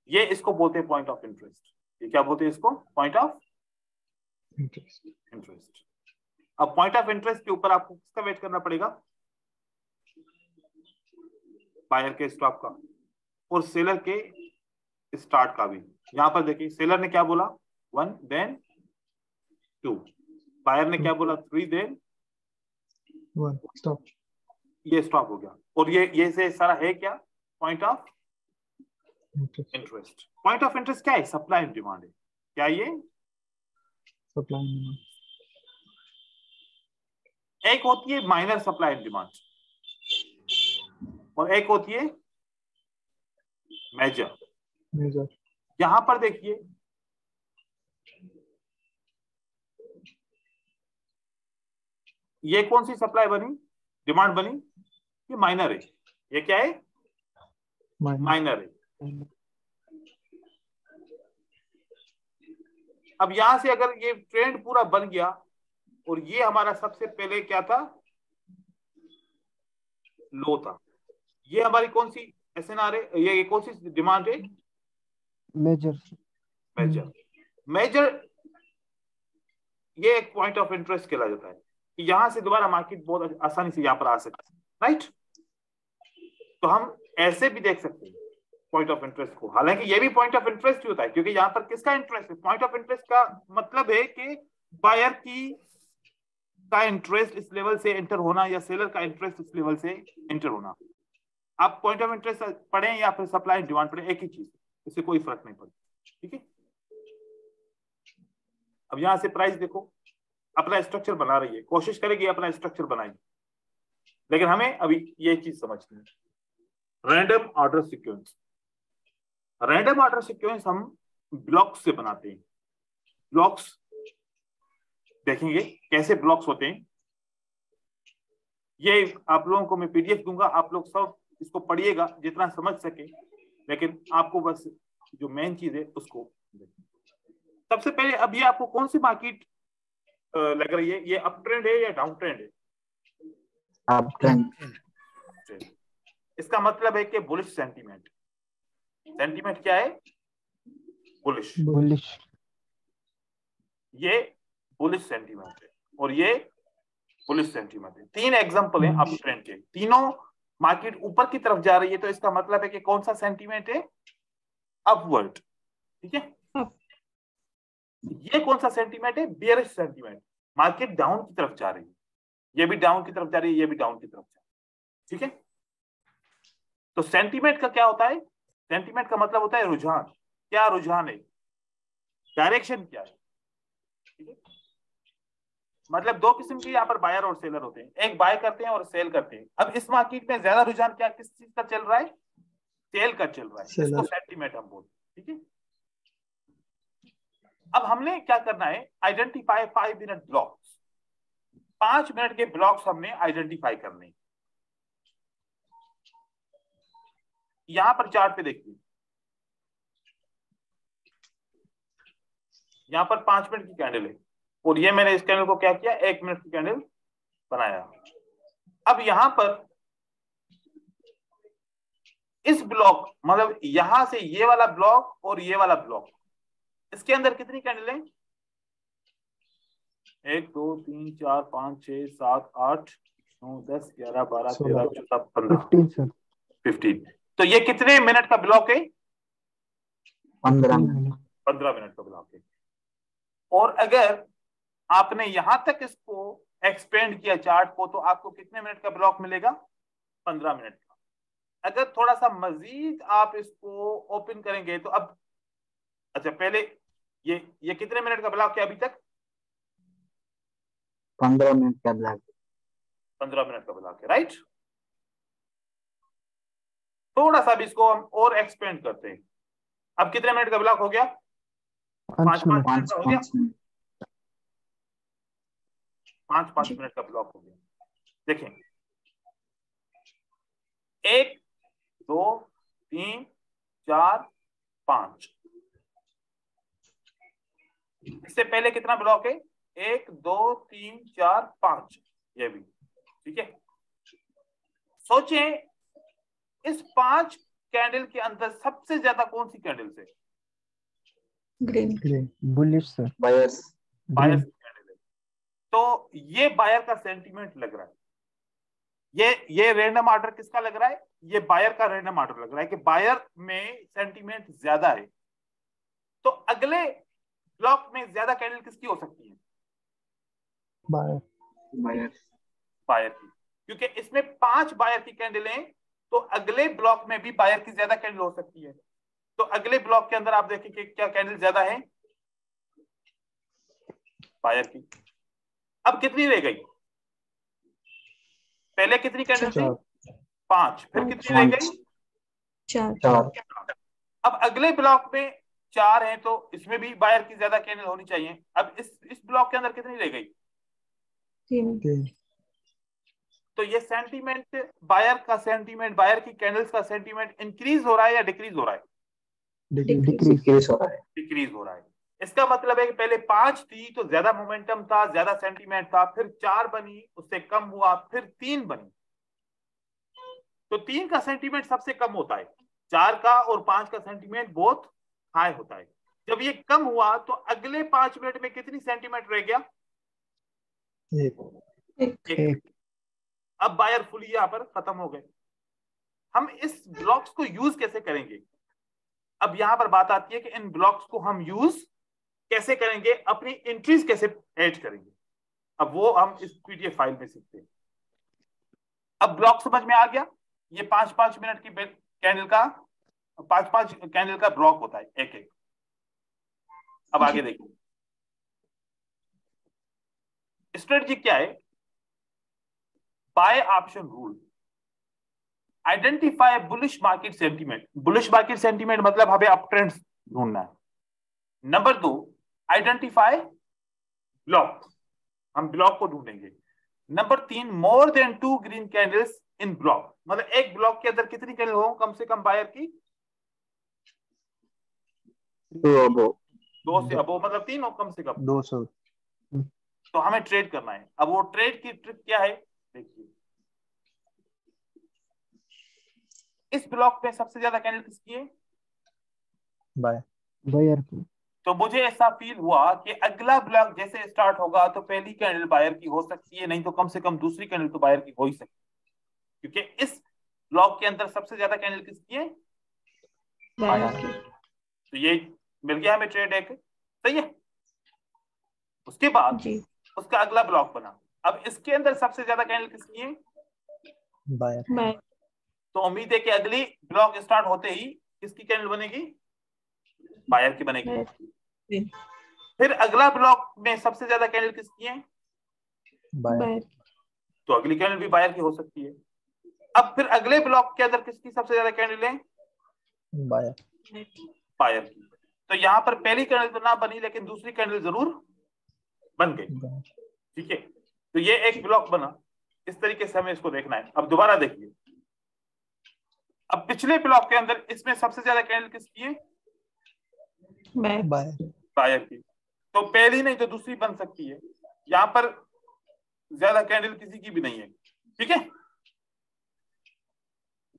ये इसको बोलते हैं पॉइंट ऑफ इंटरेस्ट। ये क्या बोलते हैं इसको, पॉइंट ऑफ इंटरेस्ट। अब पॉइंट ऑफ इंटरेस्ट के ऊपर आपको किसका वेट करना पड़ेगा, बायर के स्टॉप का और सेलर के स्टार्ट का भी। यहां पर देखिए सेलर ने क्या बोला, 1 देन 2, बायर ने क्या बोला, 3 देन 1 स्टॉप। ये स्टॉप हो गया। और ये से सारा है क्या, point of interest. Point of interest क्या है, सप्लाई एंड डिमांड है। क्या ये सप्लाई एंड, एक होती है माइनर सप्लाई एंड डिमांड और एक होती है मेजर। मेजर। यहां पर देखिए ये कौन सी सप्लाई बनी, डिमांड बनी, ये माइनर है। ये क्या है, माइनर है। अब यहां से अगर ये ट्रेंड पूरा बन गया और ये हमारा सबसे पहले क्या था, लो था, ये हमारी कौन सी एसएनआर है, ये कौन सी डिमांड है, मेजर। मेजर। मेजर ये एक पॉइंट ऑफ इंटरेस्ट कहला जाता है कि यहां से दोबारा मार्केट बहुत आसानी से यहां पर आ सकती है, राइट। तो हम ऐसे भी देख सकते हैं पॉइंट ऑफ इंटरेस्ट को, हालांकि ये भी पॉइंट ऑफ इंटरेस्ट ही होता है, क्योंकि यहां पर किसका इंटरेस्ट है, पॉइंट ऑफ इंटरेस्ट का मतलब है कि बायर का इंटरेस्ट इस लेवल से एंटर होना या सेलर का इंटरेस्ट इस लेवल से एंटर होना। आप पॉइंट ऑफ इंटरेस्ट पढ़ें या फिर सप्लाई एंड डिमांड पढ़ें, एक ही चीज, इससे कोई फर्क नहीं पड़ता, ठीक है। अब यहां से प्राइस देखो अपना स्ट्रक्चर बना रही है, कोशिश करेगी अपना स्ट्रक्चर बनाएगी, लेकिन हमें अभी ये चीज समझनी है। Random order sequence, random order sequence हम ब्लॉक्स से बनाते हैं। ब्लॉक्स देखेंगे कैसे ब्लॉक्स होते हैं, ये आप लोगों को मैं पीडीएफ दूंगा, आप लोग सब इसको पढ़िएगा जितना समझ सके, लेकिन आपको बस जो मेन चीज है उसको सबसे पहले। अब ये आपको कौन सी मार्केट लग रही है, ये अप ट्रेंड है या डाउन ट्रेंड है, अप ट्रेंड। इसका मतलब है कि बुलिश सेंटीमेंट। सेंटीमेंट क्या है, बुलिश। बुलिश। ये बुलिश सेंटीमेंट है और ये बुलिश सेंटीमेंट है। 3 एग्जांपल हैं अप ट्रेंड के, तीनों मार्केट ऊपर की तरफ जा रही है, तो इसका मतलब है कि कौन सा सेंटीमेंट है, अपवर्ड, ठीक है। ये कौन सा सेंटीमेंट है, बियरिश सेंटीमेंट, मार्केट डाउन की तरफ जा रही है, ये भी डाउन की तरफ जा रही है, ये भी डाउन की तरफ जा रही है, ठीक है। तो सेंटीमेंट का क्या होता है, सेंटीमेंट का मतलब होता है रुझान, क्या रुझान है, डायरेक्शन क्या है, ठीक है। मतलब 2 किस्म के यहाँ पर बायर और सेलर होते हैं, एक बाय करते हैं और सेल करते हैं। अब इस मार्केट में ज्यादा रुझान क्या किस चीज का चल रहा है, सेल का चल रहा है, इसको सेंटीमेंट हम बोलते हैं, ठीक है। अब हमने क्या करना है, आइडेंटिफाई 5 मिनट ब्लॉक्स, 5 मिनट के ब्लॉक्स हमने आइडेंटिफाई करने। यहां पर चार्ट पे देखिए, यहां पर 5 मिनट की कैंडल है और ये मैंने इस कैंडल को क्या किया, 1 मिनट की कैंडल बनाया। अब यहां पर इस ब्लॉक मतलब यहां से ये वाला ब्लॉक और ये वाला ब्लॉक, इसके अंदर कितनी कैंडल है, 1 2 3 4 5 6 7 8 9 10 11 12 13 14 15 15। तो ये कितने मिनट का ब्लॉक है, 15 मिनट। 15 मिनट का ब्लॉक है। और अगर आपने यहां तक इसको एक्सपेंड किया चार्ट को, तो आपको कितने मिनट का ब्लॉक मिलेगा, 15 मिनट का। अगर थोड़ा सा मजीद आप इसको ओपन करेंगे तो अब, अच्छा पहले ये कितने मिनट का ब्लॉक है अभी तक, 15 मिनट का ब्लॉक, 15 मिनट का ब्लॉक है, राइट। थोड़ा सा भी इसको हम और एक्सपेंड करते हैं। अब कितने मिनट का ब्लॉक हो गया? 5 मिनट का हो गया। 5 मिनट का ब्लॉक हो गया। देखें, 1 2 3 4 5। इससे पहले कितना ब्लॉक है? 1 2 3 4 5, ये भी ठीक है। सोचें इस 5 कैंडल के अंदर सबसे ज्यादा कौन सी कैंडल से? Green. Bullish sir. Buyers. Buyer candle है। तो ये बायर का सेंटीमेंट लग रहा है। ये रैंडम ऑर्डर किसका लग रहा है? ये बायर का रैंडम ऑर्डर लग रहा है कि बायर में सेंटीमेंट ज्यादा है। तो अगले ब्लॉक में ज्यादा कैंडल किसकी हो सकती है? बायर की, क्योंकि इसमें 5 बायर की कैंडल हैं, तो अगले ब्लॉक में भी बायर की ज्यादा कैंडल हो सकती है। तो अगले ब्लॉक के अंदर आप देखें कि क्या कैंडल ज्यादा है? बायर की। अब कितनी रह गई? पहले कितनी कैंडल थी? 5। फिर कितनी रह गई? 4। अब अगले ब्लॉक में 4 है, तो इसमें भी बायर की ज्यादा कैंडल होनी चाहिए। अब इस ब्लॉक के अंदर कितनी रह गई? 3। तो ये सेंटीमेंट, बायर का सेंटीमेंट, बायर की कैंडल्स का सेंटीमेंट इंक्रीज हो रहा है या डिक्रीज हो रहा है? डिक्रीज हो रहा है। डिक्रीज हो रहा है। इसका मतलब है कि पहले 5 थी तो ज्यादा मोमेंटम था, ज्यादा सेंटीमेंट था, फिर 4 बनी, उससे कम हुआ, फिर 3 बनी। तो 3 का सेंटीमेंट सबसे कम होता है, 4 का और 5 का सेंटीमेंट बहुत हाई होता है। जब ये कम हुआ तो अगले 5 मिनट में कितनी सेंटीमेंट रह गया? एक। अब बायर फुली यहां पर खत्म हो गए। हम इस ब्लॉक्स को यूज कैसे करेंगे? अब यहां पर बात आती है कि इन ब्लॉक्स को हम यूज कैसे करेंगे, अपनी एंट्रीज कैसे ऐड करेंगे। अब वो हम इस पीडीएफ फाइल में सीखते हैं। अब ब्लॉक समझ में आ गया। ये 5-5 मिनट की कैंडल का 5-5 कैंडल का ब्लॉक होता है, एक एक। अब आगे देखिए स्ट्रेटजी क्या है। Buy option rule, identify bullish market sentiment. Bullish market sentiment मतलब हमें अप ट्रेंड्स ढूंढना है। नंबर 2, आइडेंटिफाई ब्लॉक, हम ब्लॉक को ढूंढेंगे। Number 3, more than 2 green candles in block, मतलब एक ब्लॉक के अंदर कितनी कैंडल हो कम से कम बायर की? 2 से अबो, मतलब 3 हो कम से कम 200। तो हमें ट्रेड करना है। अब वो ट्रेड की ट्रिक क्या है देखिए। इस ब्लॉक में सबसे ज्यादा कैंडल किसकी है? बायर की। तो मुझे ऐसा फील हुआ कि अगला ब्लॉक जैसे स्टार्ट होगा तो पहली कैंडल बायर की हो सकती है, नहीं तो कम से कम दूसरी कैंडल तो बायर की हो ही सकती है, क्योंकि इस ब्लॉक के अंदर सबसे ज्यादा कैंडल किसकी है? बायर की। तो ये मिल गया हमें ट्रेड एक, सही है। उसके बाद जी। उसका अगला ब्लॉक बना। अब इसके अंदर सबसे ज्यादा कैंडल किसकी है? बायर। तो उम्मीद है कि अगली ब्लॉक स्टार्ट होते ही किसकी कैंडल बनेगी? बायर की बनेगी। फिर अगला ब्लॉक में सबसे ज्यादा कैंडल किसकी है? बायर। तो अगली कैंडल भी बायर की हो सकती है। अब फिर अगले ब्लॉक के अंदर किसकी सबसे ज्यादा कैंडल है? बायर की। तो यहां पर पहली कैंडल तो ना बनी, लेकिन दूसरी कैंडल जरूर बन गई, ठीक है। तो ये एक ब्लॉक बना। इस तरीके से हमें इसको देखना है। अब दोबारा देखिए, अब पिछले ब्लॉक के अंदर इसमें सबसे ज्यादा कैंडल किसकी है? बायर की। तो पहली नहीं तो दूसरी बन सकती है। यहां पर ज्यादा कैंडल किसी की भी नहीं है, ठीक है,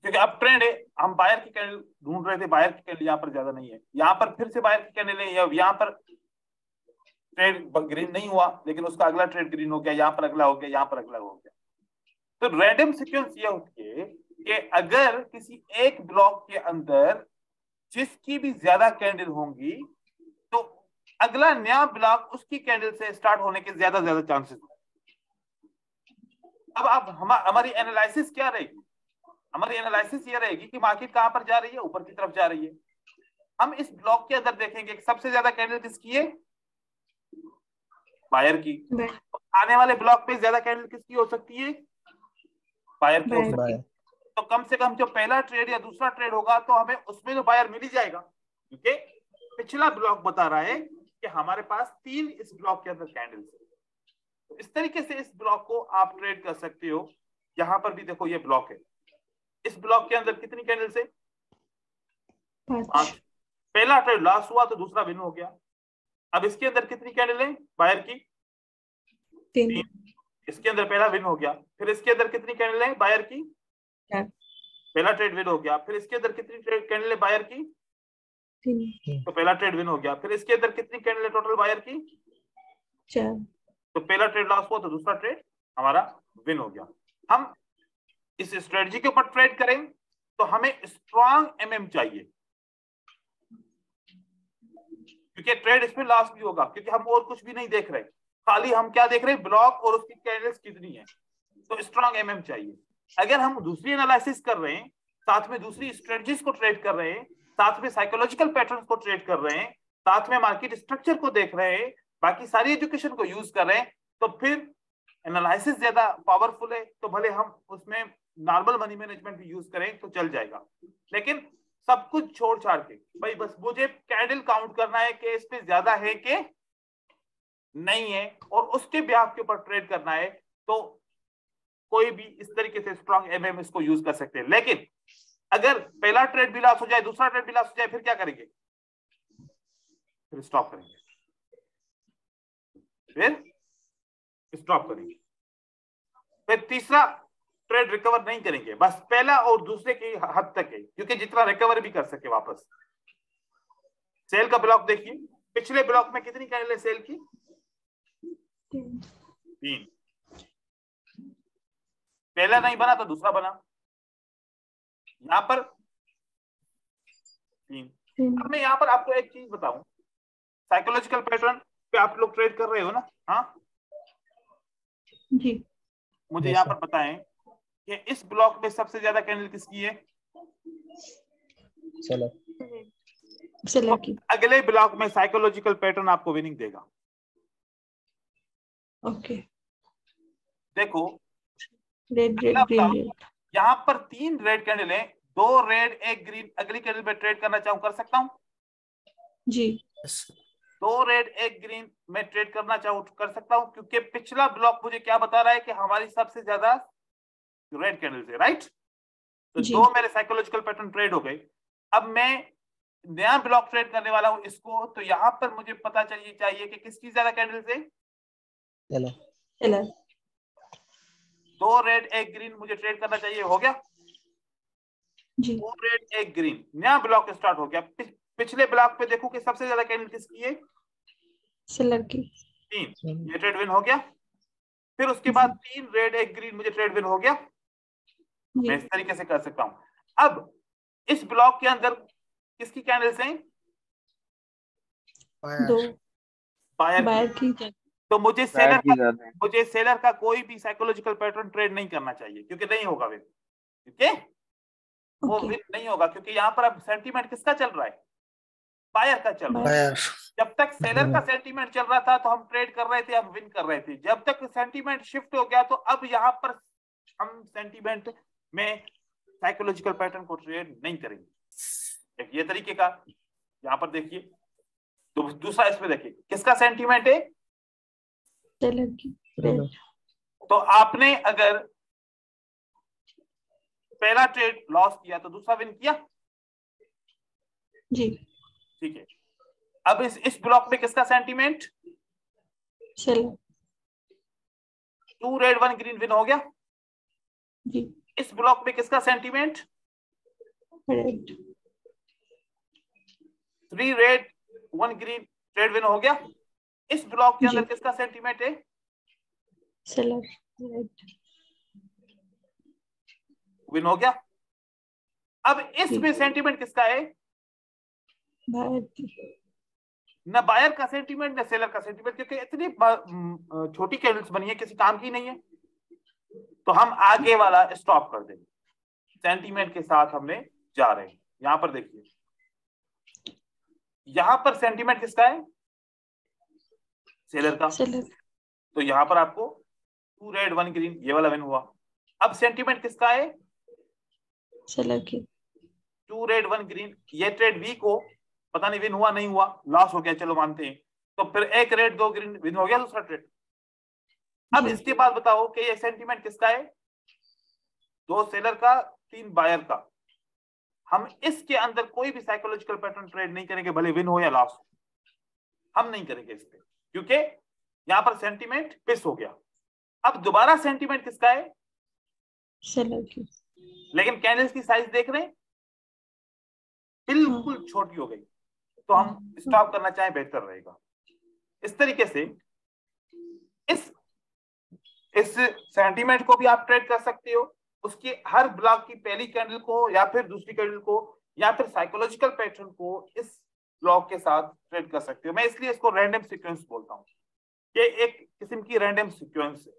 क्योंकि अब ट्रेंड है। हम बायर की कैंडल ढूंढ रहे थे, बायर की कैंडल यहाँ पर ज्यादा नहीं है। यहाँ पर फिर से बायर की कैंडल है, यहाँ पर ट्रेड ग्रीन नहीं हुआ, लेकिन उसका अगला ट्रेड ग्रीन हो गया, यहाँ पर अगला हो गया, यहाँ पर अगला हो गया। तो रैंडम सीक्वेंस ये होती है कि अगर किसी एक ब्लॉक के अंदर जिसकी भी ज्यादा कैंडल होंगी तो अगला नया ब्लॉक उसकी कैंडल से स्टार्ट होने के ज्यादा चांसेस होंगे। अब हमारी एनालिसिस क्या रहेगी? हमारी एनालिसिस ये रहेगी कि मार्केट कहां पर जा रही है? ऊपर की तरफ जा रही है। हम इस ब्लॉक के अंदर देखेंगे कि सबसे ज्यादा कैंडल किसकी है? बायर की। आने वाले ब्लॉक पे ज्यादा कैंडल किसकी हो सकती है? बायर की हो सकती है। तो कम से कम जो पहला ट्रेड या दूसरा ट्रेड होगा तो हमें उसमें तो बायर मिल ही जाएगा, क्योंकि पिछला ब्लॉक बता रहा है कि हमारे पास 3 इस ब्लॉक के अंदर कैंडल्स है। तो इस तरीके से इस ब्लॉक को आप ट्रेड कर सकते हो। यहां पर भी देखो ये ब्लॉक है, इस ब्लॉक के अंदर कितनी कैंडल्स है? 5। पहला ट्रेड लॉस हुआ तो दूसरा विन हो गया। अब इसके अंदर कितनी कैंडल है बायर की? 3। इसके अंदर पहला विन हो गया। फिर इसके अंदर कितनी कैंडल है बायर की? 4। पहला ट्रेड विन हो गया। फिर इसके अंदर कितनी कैंडल है बायर की? 3। तो पहला ट्रेड विन हो गया। फिर इसके अंदर कितनी कैंडल है टोटल बायर की? 4। तो पहला ट्रेड लॉस हुआ तो दूसरा ट्रेड हमारा विन हो गया। हम इस स्ट्रेटजी के ऊपर ट्रेड करें तो हमें स्ट्रॉन्ग एमएम चाहिए, क्योंकि ट्रेड इसमें लॉस भी होगा, क्योंकि हम और कुछ भी नहीं देख रहे, खाली हम क्या देख रहे हैं? ब्लॉक और उसकी कैंडल्स कितनी है। तो स्ट्रॉन्ग एमएम चाहिए। अगर हम दूसरी एनालिसिस कर रहे हैं, साथ में दूसरी स्ट्रेटजीज को ट्रेड कर रहे हैं, साथ में साइकोलॉजिकल पैटर्न्स को ट्रेड कर रहे हैं, साथ में मार्केट स्ट्रक्चर को देख रहे हैं, बाकी सारी एजुकेशन को यूज कर रहे हैं, तो फिर एनालिसिस ज्यादा पावरफुल है। तो भले हम उसमें नॉर्मल मनी मैनेजमेंट भी यूज करें तो चल जाएगा, लेकिन सब कुछ छोड़ छाड़ के भाई बस मुझे कैंडल काउंट करना है कि इस पे ज्यादा है कि नहीं है, और उसके ब्याह के ऊपर ट्रेड करना है, तो कोई भी इस तरीके से स्ट्रॉन्ग एमएम इसको यूज कर सकते हैं। लेकिन अगर पहला ट्रेड भी लॉस हो जाए, दूसरा ट्रेड भी लॉस हो जाए, फिर क्या करेंगे? फिर स्टॉप करेंगे, फिर स्टॉप करेंगे। फिर तीसरा ट्रेड रिकवर नहीं करेंगे, बस पहला और दूसरे की हद तक है, क्योंकि जितना रिकवर भी कर सके वापस। सेल का ब्लॉक देखिए, पिछले ब्लॉक में कितनी कैंडल है सेल की? 3। पहला नहीं बना तो दूसरा बना, यहां पर 3। अब मैं यहां पर आपको एक चीज बताऊं, साइकोलॉजिकल पैटर्न पे आप लोग ट्रेड कर रहे हो ना? हाँ जी। मुझे यहाँ पर बताएं कि इस ब्लॉक में सबसे ज्यादा कैंडल किसकी है? सेलर की। अगले ब्लॉक में साइकोलॉजिकल पैटर्न आपको विनिंग देगा। ओके। देखो रेड ग्रीन रेड, यहाँ पर 3 रेड कैंडल है, 2 रेड 1 ग्रीन। अगली कैंडल पे ट्रेड करना चाहूँ कर सकता हूँ जी। 2 रेड 1 ग्रीन में ट्रेड करना चाहूँ कर सकता हूँ, क्योंकि पिछला ब्लॉक मुझे क्या बता रहा है कि हमारी सबसे ज्यादा रेड कैंडल है, राइट? तो 2 मेरे साइकोलॉजिकल पैटर्न ट्रेड हो गए। अब मैं नया ब्लॉक ट्रेड करने वाला हूं इसको, तो यहाँ पर मुझे पता चाहिए कि किसकी ज्यादा कैंडल्स है? सेलर। 2 रेड 1 ग्रीन मुझे ट्रेड करना चाहिए, हो गया जी। 2 रेड 1 ग्रीन, नया ब्लॉक स्टार्ट हो गया। पिछले ब्लॉक पे देखो कि सबसे ज्यादा कैंडल किसकी है? सेलर की। 3, ये ट्रेड विन हो गया। फिर उसके बाद 3 रेड 1 ग्रीन मुझे ट्रेड विन हो गया। मैं इस तरीके से कर सकता हूं। अब इस ब्लॉक के अंदर किसकी कैंडल्स हैं? 2 बायर की। तो मुझे सेलर का कोई भी साइकोलॉजिकल पैटर्न ट्रेड नहीं करना चाहिए, क्योंकि नहीं होगा विन, वो विन नहीं होगा, क्योंकि यहाँ पर अब सेंटीमेंट किसका चल रहा है? बायर का चल रहा है। जब तक सेलर का सेंटीमेंट चल रहा था तो हम ट्रेड कर रहे थे, हम विन कर रहे थे। जब तक सेंटीमेंट शिफ्ट हो गया तो अब यहाँ पर हम सेंटीमेंट में साइकोलॉजिकल पैटर्न को ट्रेड नहीं करेंगे। एक ये तरीके का यहाँ पर देखिए, तो दूसरा इसमें देखिए किसका सेंटीमेंट है? सेलर की। तो आपने अगर पहला ट्रेड लॉस किया तो दूसरा विन किया जी। ठीक है। अब इस ब्लॉक में किसका sentiment? Seller. 2 red 1 green win हो गया जी। इस ब्लॉक में किसका sentiment? Red. 3 red 1 green trade win हो गया। इस ब्लॉक के अंदर किसका सेंटीमेंट है? सेलर। रेड। विन हो गया। अब इसमें सेंटीमेंट किसका है? बायर की। न बायर का सेंटीमेंट न सेलर का सेंटीमेंट, क्योंकि इतनी छोटी कैंडल्स बनी है, किसी काम की नहीं है। तो हम आगे वाला स्टॉप कर देंगे, सेंटीमेंट के साथ हमने जा रहे हैं। यहां पर देखिए, यहां पर सेंटीमेंट किसका है? सेलर का। सेलर। तो यहां पर आपको 2 रेड 1 ग्रीन ये वाला विन हुआ। अब सेंटीमेंट किसका है? सेलर की 2 रेड 1 ग्रीन, ये ट्रेड वीक हो, पता नहीं विन हुआ नहीं हुआ, लॉस हो गया, चलो मानते हैं, तो फिर 1 रेड 2 ग्रीन विन हो गया दूसरा ट्रेड। अब जी इसके बाद बताओ कि ये सेंटीमेंट किसका है, 2 सेलर का 3 बायर का। हम इसके अंदर कोई भी साइकोलॉजिकल पैटर्न ट्रेड नहीं करेंगे, भले विन हो या लॉस हो, हम नहीं करेंगे इस पे, क्योंकि यहां पर सेंटीमेंट पिस हो गया। अब दोबारा सेंटीमेंट किसका है, सेलर की। लेकिन कैंडल्स की साइज देख रहे हैं बिल्कुल छोटी हो गई, तो हम स्टॉप करना चाहे बेहतर रहेगा। इस तरीके से इस सेंटीमेंट को भी आप ट्रेड कर सकते हो, उसकी हर ब्लॉक की पहली कैंडल को या फिर दूसरी कैंडल को या फिर साइकोलॉजिकल पैटर्न को इस ब्लॉक के साथ ट्रेड कर सकते हो। मैं इसलिए इसको रैंडम सीक्वेंस बोलता हूँ, ये एक किस्म की रैंडम सीक्वेंस है।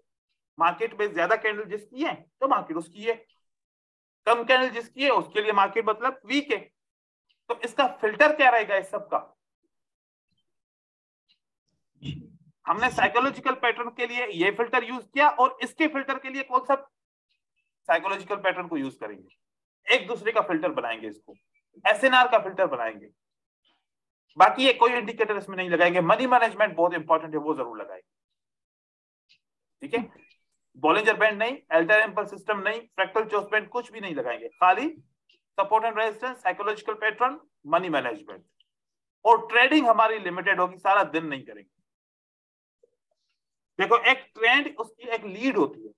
मार्केट में ज्यादा कैंडल जिसकी है तो मार्केट उसकी है, कम कैंडल जिसकी है उसके लिए मार्केट मतलब वीक है। तो इसका फिल्टर क्या रहेगा इस सब का, हमने साइकोलॉजिकल पैटर्न के लिए ये फिल्टर यूज किया और इसके फिल्टर के लिए कौन सा साइकोलॉजिकल पैटर्न को यूज करेंगे, एक दूसरे का फिल्टर बनाएंगे, इसको एसएनआर का फिल्टर बनाएंगे। बाकी ये कोई इंडिकेटर इसमें नहीं लगाएंगे। मनी मैनेजमेंट बहुत इंपॉर्टेंट है, वो जरूर लगाएंगे, ठीक है। बॉलिंजर बैंड नहीं, अल्टर इम्पल्स सिस्टम नहीं, फ्रैक्टल चॉइस बैंड कुछ भी नहीं लगाएंगे, खाली support and resistance, psychological pattern, money management. और ट्रेडिंग हमारी लिमिटेड होगी, सारा दिन नहीं करेंगे। देखो एक ट्रेंड उसकी एक लीड होती है,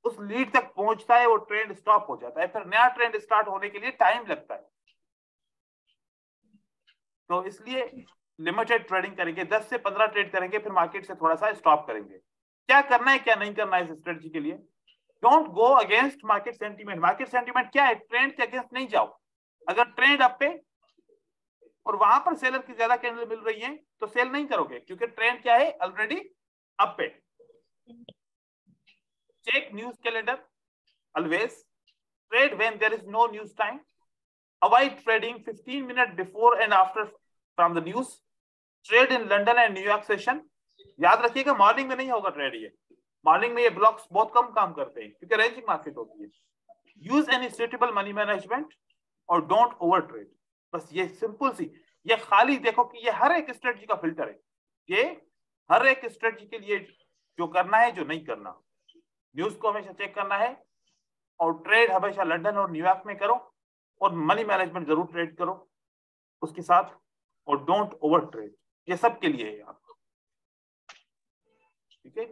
उस लीड तक पहुंचता है वो ट्रेंड स्टॉप हो जाता है, फिर नया ट्रेंड स्टार्ट होने के लिए टाइम लगता है। तो इसलिए लिमिटेड ट्रेडिंग करेंगे, 10 से 15 ट्रेड करेंगे, फिर मार्केट से थोड़ा सा स्टॉप करेंगे। क्या करना है क्या नहीं करना है इस स्ट्रेटजी के लिए, don't go against market sentiment. Market sentiment क्या है, ट्रेंड के अगेंस्ट नहीं जाओ। अगर ट्रेंड अप पे और वहां पर सेलर की ज्यादा कैंडल मिल रही है तो सेल नहीं करोगे, क्योंकि ट्रेंड क्या है ऑलरेडी अप पे। Check news calendar always, trade when there is no news time, avoid trading 15 minutes before and after from the news, trade in London and New York session। याद रखिएगा morning में नहीं होगा trade, ये morning में ये blocks बहुत कम काम करते हैं क्योंकि रेंजिंग मार्केट होती है। Use any suitable money management और डोंट ओवर ट्रेड। बस ये सिंपल सी, ये खाली देखो कि ये हर एक स्ट्रेटजी का फिल्टर है, ये हर एक स्ट्रेटजी के लिए जो करना है जो नहीं करना। न्यूज को हमेशा चेक करना है और ट्रेड हमेशा लंदन और न्यूयॉर्क में करो और मनी मैनेजमेंट जरूर ट्रेड करो उसके साथ, और डोंट ओवर ट्रेड। ये सब के लिए है आपको, ठीक है।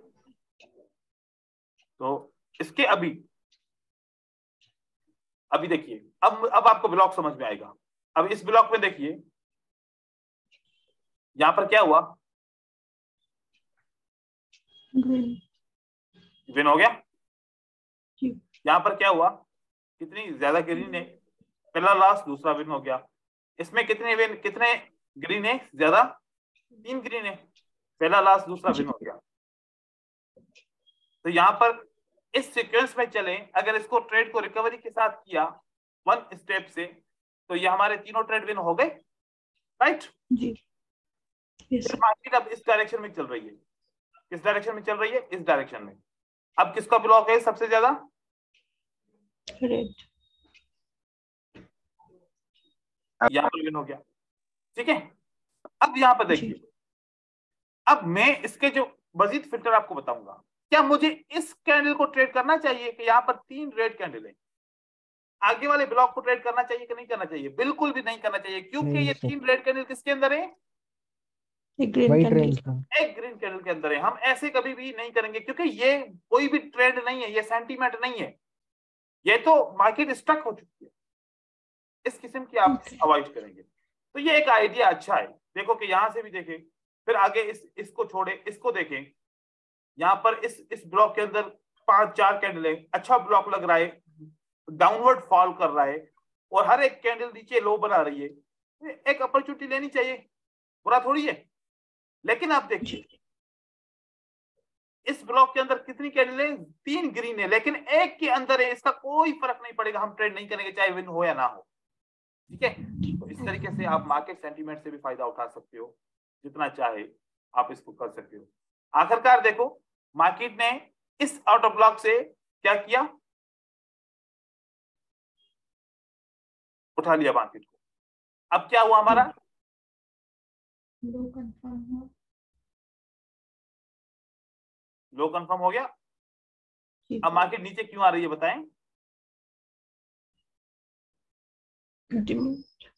तो इसके अभी देखिए, अब आपको ब्लॉक समझ में आएगा। अब इस ब्लॉक में देखिए यहां पर क्या हुआ, विन हो गया। यहां पर क्या हुआ, कितनी ज्यादा ग्रीन है, पहला लास्ट दूसरा विन हो गया। इसमें कितने ग्रीन है ज्यादा, 3 ग्रीन है, पहला लास्ट दूसरा विन हो गया। तो यहां पर इस सीक्वेंस में चले, अगर इसको ट्रेड को रिकवरी के साथ किया 1 स्टेप से, तो ये हमारे तीनों ट्रेड विन हो गए, राइट जी। फिर मार्केट अब इस डायरेक्शन में चल रही है, किस डायरेक्शन में चल रही है, इस डायरेक्शन में। अब किसका ब्लॉक है सबसे ज्यादा, रेड, यहां पर विन हो गया, ठीक है। अब यहां पर देखिए, अब मैं इसके जो मजीद फिल्टर आपको बताऊंगा। क्या मुझे इस कैंडल को ट्रेड करना चाहिए कि यहाँ पर 3 रेड कैंडल है, आगे वाले ब्लॉक को ट्रेड करना चाहिए कि नहीं करना चाहिए, बिल्कुल भी नहीं करना चाहिए, क्योंकि ये 3 रेड कैंडल किसके अंदर है, एक ग्रीन कैंडल के अंदर है। हम ऐसे कभी भी नहीं करेंगे, क्योंकि ये कोई भी ट्रेड नहीं है, ये सेंटीमेंट नहीं है, ये तो मार्केट स्टक हो चुकी है। इस किस्म की आप अवॉइड करेंगे। तो ये एक आइडिया अच्छा है, देखो कि यहां से भी देखें, फिर आगे इसको छोड़े, इसको देखें, यहाँ पर इस ब्लॉक के अंदर 5-4 कैंडल है, अच्छा ब्लॉक लग रहा है, डाउनवर्ड फॉल कर रहा है और हर एक कैंडल नीचे लो बना रही है, एक अपॉर्चुनिटी लेनी चाहिए, बुरा थोड़ी है। लेकिन आप देखिए इस ब्लॉक के अंदर कितनी कैंडल है, 3 ग्रीन है, लेकिन एक के अंदर है, इसका कोई फर्क नहीं पड़ेगा, हम ट्रेड नहीं करेंगे चाहे विन हो या ना हो, ठीक है। तो इस तरीके से आप मार्केट सेंटीमेंट से भी फायदा उठा सकते हो, जितना चाहे आप इसको कर सकते हो। आखिरकार देखो मार्केट ने इस आउट ऑफ ब्लॉक से क्या किया, उठा लिया मार्केट को। अब क्या हुआ हमारा, लो कंफर्म हो गया। अब मार्केट नीचे क्यों आ रही है बताएं?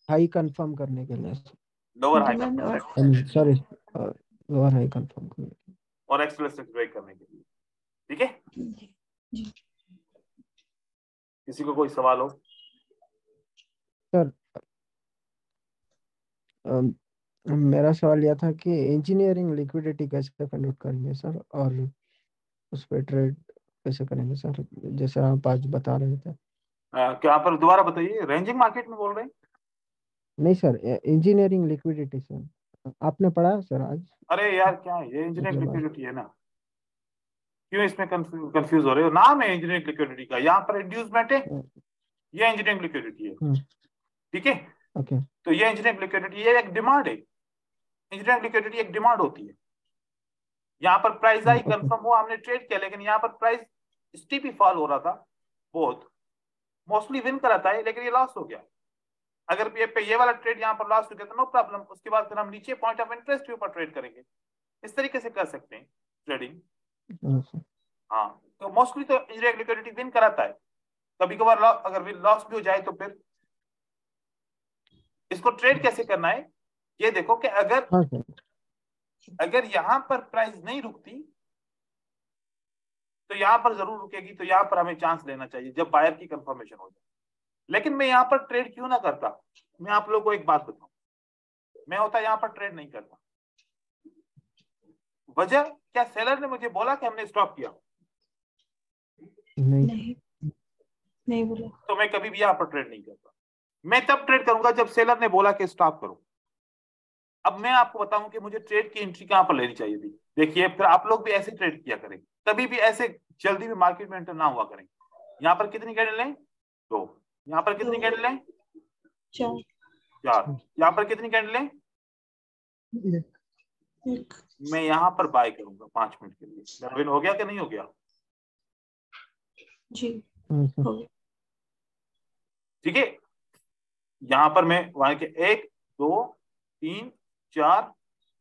हाई कंफर्म करने के लिए, lower high sorry lower high confirm करने के लिए और एक्सेलरेशन ब्रेक करने के लिए। ठीक है, किसी को कोई सवाल हो? सर मेरा सवाल यह था कि इंजीनियरिंग लिक्विडिटी कैसे कंडक्ट करेंगे सर, और उस पर ट्रेड कैसे करेंगे सर, जैसे आप आज बता रहे थे। क्या पर दोबारा बताइए, रेंजिंग मार्केट में बोल रहे हैं? नहीं सर, इंजीनियरिंग लिक्विडिटी सर आपने पढ़ा है सर आज? अरे यार क्या है ये इंजीनियरिंग मतलब लिक्विडिटी है ना, क्यों इसमें कंफ्यूज हो रहे हो? नाम है इंजीनियरिंग लिक्विडिटी का, यहाँ पर इंड्यूसमेंट है, ये इंजीनियरिंग लिक्विडिटी है। ठीक है, ओके, तो ये इंजीनियरिंग लिक्विडिटी ये एक डिमांड है। इंजीनियरिंग लिक्विडिटी एक डिमांड होती है। यहाँ पर प्राइस आई कंफर्म हुआ, हमने ट्रेड किया, लेकिन यहाँ पर प्राइस स्टीपी फॉल हो रहा था बहुत, मोस्टली विन करा था लेकिन ये लॉस हो गया। अगर ये वाला ट्रेड यहाँ पर लॉस हो गया तो नो प्रॉब्लम, उसके बाद फिर हम नीचे पॉइंट ऑफ इंटरेस्ट के ऊपर ट्रेड करेंगे। इस तरीके से कर सकते हैं ट्रेडिंग। हाँ, तो मोस्टली तो इंजीनियरिंग लिक्विडिटी विन कराता है। कभी कभार अगर लॉस भी हो जाए तो फिर इसको ट्रेड कैसे करना है ये देखो कि अगर यहां पर प्राइस नहीं रुकती तो यहां पर जरूर रुकेगी, तो यहां पर हमें चांस लेना चाहिए जब बायर की कंफर्मेशन हो जाए। लेकिन मैं यहां पर ट्रेड क्यों ना करता, मैं आप लोगों को एक बात बताऊं, मैं होता यहां पर ट्रेड नहीं करता। वजह क्या, सेलर ने मुझे बोला कि हमने स्टॉप किया? नहीं बोला। तो मैं कभी भी यहां पर ट्रेड नहीं करता। मैं तब ट्रेड करूंगा जब सेलर ने बोला कि स्टॉप करो। अब मैं आपको बताऊं कि मुझे ट्रेड की एंट्री कहां पर लेनी चाहिए थी। देखिए, फिर आप लोग भी ऐसे ट्रेड किया करें, तभी भी ऐसे जल्दी भी मार्केट में एंटर ना हुआ करें। यहाँ पर कितनी कैंडल लें? 2। यहाँ पर कितनी कैंडल लें? 4। यहाँ पर कितनी कैंडल लें? 1। मैं यहाँ पर बाय करूंगा 5 मिनट के लिए। मेरा विन हो गया कि नहीं हो गया? जी हो गया। ठीक है, यहाँ पर मैं वहां के 1 2 3 4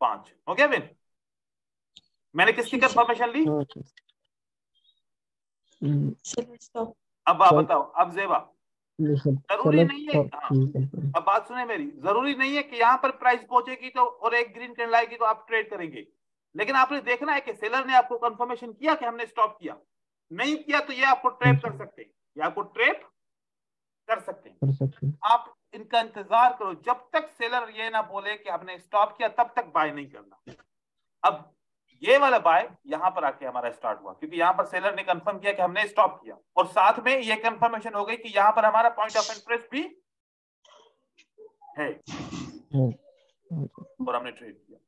5 हो गया विन। मैंने किसकी कंफर्मेशन ली? अब आप बताओ, अब जेबा जरूरी नहीं है। हाँ, अब बात सुने मेरी, जरूरी नहीं है कि यहाँ पर प्राइस पहुंचेगी तो और एक ग्रीन कैंडल आएगी तो आप ट्रेड करेंगे। लेकिन आपने देखना है कि सेलर ने आपको कंफर्मेशन किया कि हमने स्टॉप किया। नहीं किया तो ये आपको ट्रैप कर सकते हैं, ये आपको ट्रैप कर सकते हैं। आप इनका इंतजार करो जब तक सेलर ये ना बोले कि आपने स्टॉप किया, तब तक बाय नहीं करना। अब ये वाला बाय यहाँ पर आके हमारा स्टार्ट हुआ क्योंकि यहाँ पर सेलर ने कंफर्म किया कि हमने स्टॉप किया, और साथ में ये कंफर्मेशन हो गई कि यहाँ पर हमारा पॉइंट ऑफ इंटरेस्ट भी है और हमने ट्रेड किया।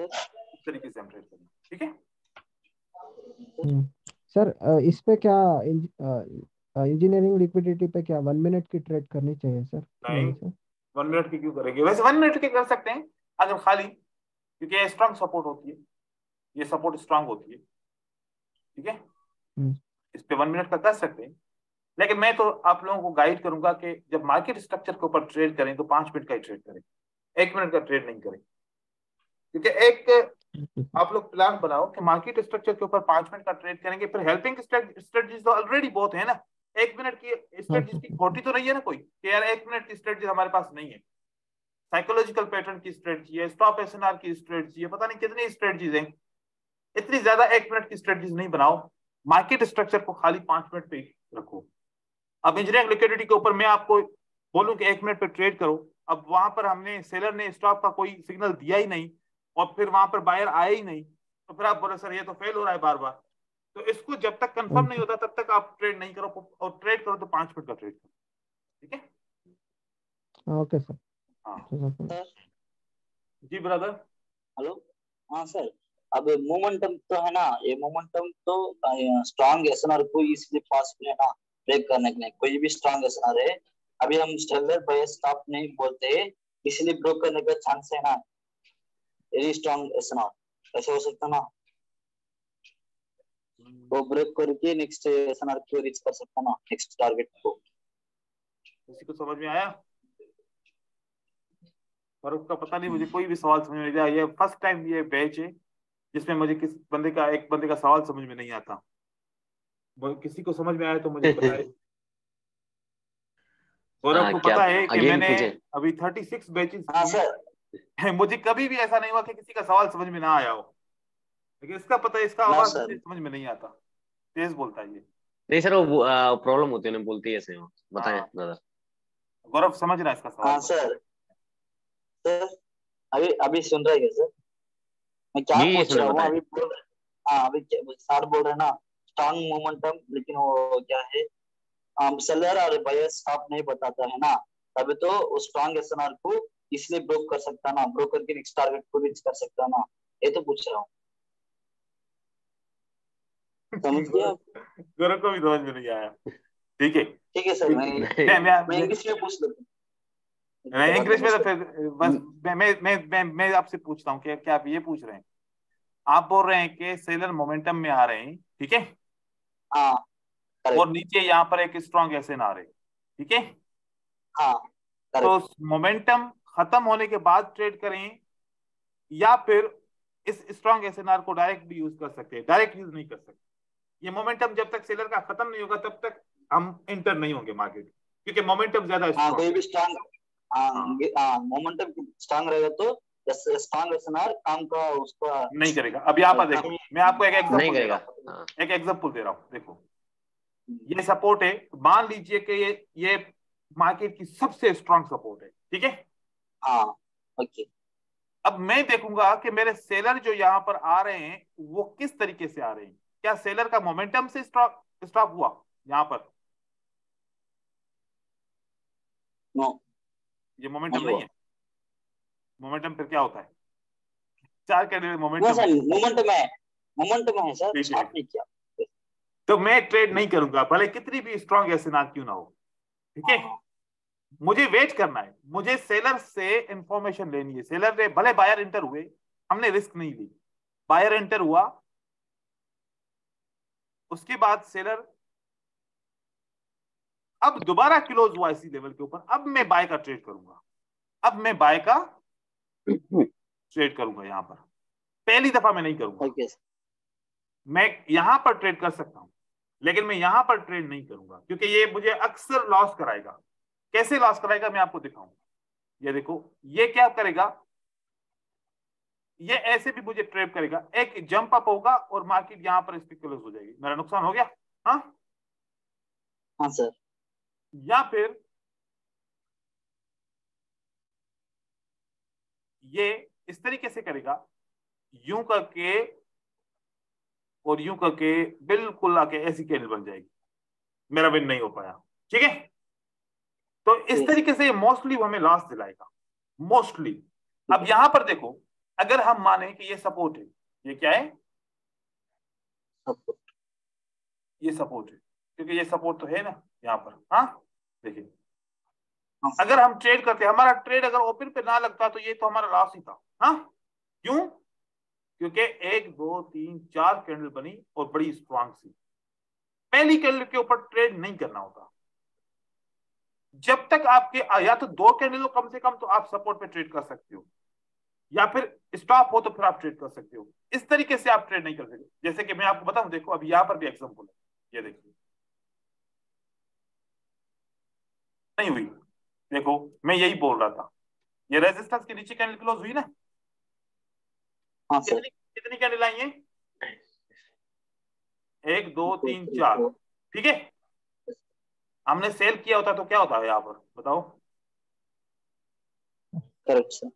इस तरीके से हम ट्रेड करेंगे। ठीक है सर, इस पे क्या इंजीनियरिंग लिक्विडिटी पे क्या 1 मिनट की ट्रेड करनी चाहिए सर? नहीं, 1 मिनट की क्यों करेंगे? वैसे 1 मिनट की कर सकते हैं अगर खाली, क्योंकि ये स्ट्रांग सपोर्ट होती है, ये सपोर्ट स्ट्रांग होती है। ठीक है, इस पे 1 मिनट का कर सकते हैं। लेकिन मैं तो आप लोगों को गाइड करूंगा कि जब मार्केट स्ट्रक्चर के ऊपर ट्रेड करें तो 5 मिनट का ही ट्रेड करें, 1 मिनट का ट्रेड नहीं करें। क्योंकि एक आप लोग प्लान बनाओ कि मार्केट स्ट्रक्चर के ऊपर 5 मिनट का ट्रेड करेंगे, फिर हेल्पिंग स्ट्रेटजीज तो ऑलरेडी बहुत है ना। 1 मिनट की स्ट्रेटजीज की खोटी तो नहीं है ना कोई कि यार 1 मिनट की स्ट्रेटजी हमारे पास नहीं है। साइकोलॉजिकल पैटर्न की स्ट्रेटजी है, स्टॉप एसएनआर की स्ट्रेटजी है, पता नहीं कितनी स्ट्रेटजीज हैं। इतनी ज्यादा 1 मिनट की स्ट्रेटजीज नहीं बनाओ, मार्केट स्ट्रक्चर को खाली 5 मिनट पे रखो। अब इंजीनियरिंग लिक्विडिटी के ऊपर मैं आपको बोलूं कि 1 मिनट पे ट्रेड करो, अब वहां पर हमने सेलर ने स्टॉप का कोई सिग्नल दिया ही नहीं और फिर वहां पर बायर आया ही नहीं, तो फिर आप बोले सर ये तो फेल हो रहा है बार बार। तो इसको जब तक कंफर्म नहीं होता तब तक आप ट्रेड नहीं करो, और ट्रेड करो तो 5 मिनट का ट्रेड करो। ठीक है, ओके सर। हाँ जी ब्रदर। हेलो, हाँ सर, अब मोमेंटम तो है ना, ये मोमेंटम तो स्ट्रांग एसएनआर को इसलिए पॉसिबल है ना ब्रेक करने के लिए, कोई भी स्ट्रांग एसएनआर है। अभी हम स्टेलर बाय स्टॉप नहीं बोलते, इसलिए ब्रेक करने का चांस है ना, वेरी स्ट्रांग एसएनआर ऐसे हो सकता ना, वो ब्रेक करके नेक्स्ट एसएनआर को रीच कर सकता ना, नेक्स्ट टारगेट को। किसी को समझ में आया? और उसका पता नहीं, मुझे कोई भी सवाल समझ में नहीं आया। ये फर्स्ट टाइम ये बैच है जिसमें मुझे एक बंदे का सवाल समझ में नहीं आता। किसी को समझ में आया तो मुझे बताए। गौरव को क्या पता है कि अगेन मैंने पूछे? अभी 36 बैचेस हाँ किए, सर। मुझे कभी भी ऐसा नहीं हुआ कि किसी का सवाल समझ में ना आया हो। लेकिन इसका पता है, इसका नो आवाज सर। मुझे समझ में नहीं आता, तेज बोलता है ये। नहीं सर, वो प्रॉब्लम होती है ना, बोलती है ऐसे हो। बताएं हाँ दादा। गौरव समझ रहा है इसका सवाल? हाँ सर। सर अभी अभी सुन रहे हैं सर? मैं क्या जी पूछ सुने, रहा हूँ बताएं। अभी बोल। हाँ अभी सर बोल रहे हैं ना स्ट्रॉन्ग मोमेंटम, लेकिन वो क्या है, सेलर और बायर स्टॉप नहीं बताता है ना, तभी तो वो स्ट्रॉन्ग एसएनआर को इसलिए ब्रोक कर सकता ना, ब्रोक करके नेक्स्ट टारगेट को रीच कर सकता ना, ये तो पूछ रहा हूँ। समझ गया? गौरव को भी समझ में नहीं आया। ठीक है ठीक है सर। मैं इंग्लिश में पूछ लेता हूँ। इंग्लिश में तो फिर बस मैं आपसे पूछता हूँ कि क्या आप ये पूछ रहे हैं? आप बोल रहे हैं कि सेलर मोमेंटम में आ रहे हैं, ठीक है, हाँ और नीचे यहाँ पर एक स्ट्रॉन्ग एसएन आ रहे हैं, ठीक है। हाँ तो मोमेंटम खत्म होने के बाद ट्रेड करें या फिर इस स्ट्रॉन्ग एसएनआर को डायरेक्ट भी यूज कर सकते हैं? डायरेक्ट यूज नहीं कर सकते। ये मोमेंटम जब तक सेलर का खत्म नहीं होगा तब तक हम इंटर नहीं होंगे मार्केट, क्योंकि मोमेंटम ज्यादा हाँ स्ट्रॉन्ग कोई है। भी स्ट्रॉन्ग, हाँ मोमेंटम स्ट्रॉन्ग रहेगा तो स्ट्रॉन्ग एसएनआर काम का उसका नहीं करेगा। अब यहाँ पर देखो, मैं आपको एक नहीं एग्जांपल दे करेगा। रहा हूँ, एक एग्जांपल दे रहा हूँ। देखो ये सपोर्ट है, मान लीजिए कि ये मार्केट की सबसे स्ट्रॉन्ग सपोर्ट है, ठीक है। हाँ ओके। अब मैं देखूंगा कि मेरे सेलर जो यहाँ पर आ रहे हैं वो किस तरीके से आ रहे हैं। क्या सेलर का मोमेंटम से स्टॉप हुआ यहाँ पर? नो, ये मोमेंटम नहीं नहीं हुआ। है। मोमेंटम फिर क्या होता है? 4 कैंडल नो मोमेंटम सर, है, मोमेंटम है सर, ठीक है। स्टार्ट नहीं किया। तो मैं ट्रेड नहीं करूंगा भले कितनी भी स्ट्रॉन्ग एसएनआर क्यों ना हो, ठीक है। मुझे वेट करना है, मुझे सेलर से इंफॉर्मेशन लेनी है। सेलर ने भले बायर एंटर हुए, हमने रिस्क नहीं ली, बायर एंटर हुआ, उसके बाद सेलर अब दोबारा क्लोज हुआ इसी लेवल के ऊपर, अब मैं बाय का ट्रेड करूंगा। अब मैं बाय का ट्रेड करूंगा यहाँ पर, पहली दफा मैं नहीं करूंगा। ओके। मैं यहां पर ट्रेड कर सकता हूं लेकिन मैं यहां पर ट्रेड नहीं करूंगा, क्योंकि ये मुझे अक्सर लॉस कराएगा। कैसे लॉस कराएगा मैं आपको दिखाऊंगा। ये देखो, ये क्या करेगा, ये ऐसे भी मुझे ट्रेड करेगा, एक जंप अप होगा और मार्केट यहां पर स्पेकुलेट हो जाएगी, मेरा नुकसान हो गया। हाँ हाँ सर। या फिर ये इस तरीके से करेगा, यूं करके और यूं करके बिल्कुल आके ऐसी कैंडल बन जाएगी, मेरा विन नहीं हो पाया, ठीक है। तो इस तरीके से मोस्टली हमें लॉस दिलाएगा, मोस्टली। अब यहां पर देखो, अगर हम माने कि ये सपोर्ट है, ये क्या है, ये सपोर्ट है, क्योंकि ये सपोर्ट तो है ना यहाँ पर। हाँ देखिए, अगर हम ट्रेड करते, हमारा ट्रेड अगर ओपन पे ना लगता तो ये तो हमारा लॉस ही था। हाँ क्यों? क्योंकि 1 2 3 4 कैंडल बनी और बड़ी स्ट्रांग सी। पहली कैंडल के ऊपर ट्रेड नहीं करना होता। जब तक आपके या तो 2 कैंडल कम से कम तो आप सपोर्ट पे ट्रेड कर सकते हो, या फिर स्टॉप हो तो फिर आप ट्रेड कर सकते हो। इस तरीके से आप ट्रेड नहीं कर सकते। जैसे कि मैं आपको बताऊं, देखो अभी यहां पर भी एग्जांपल है, ये देखिए नहीं हुई। देखो मैं यही बोल रहा था, ये रेजिस्टेंस के नीचे कैंडल क्लोज हुई ना। हाँ सर। कितनी कैंडल आई है? 1 2 3 4, ठीक है। हमने सेल किया होता तो क्या होता है यहाँ पर, बताओ? Correct sir.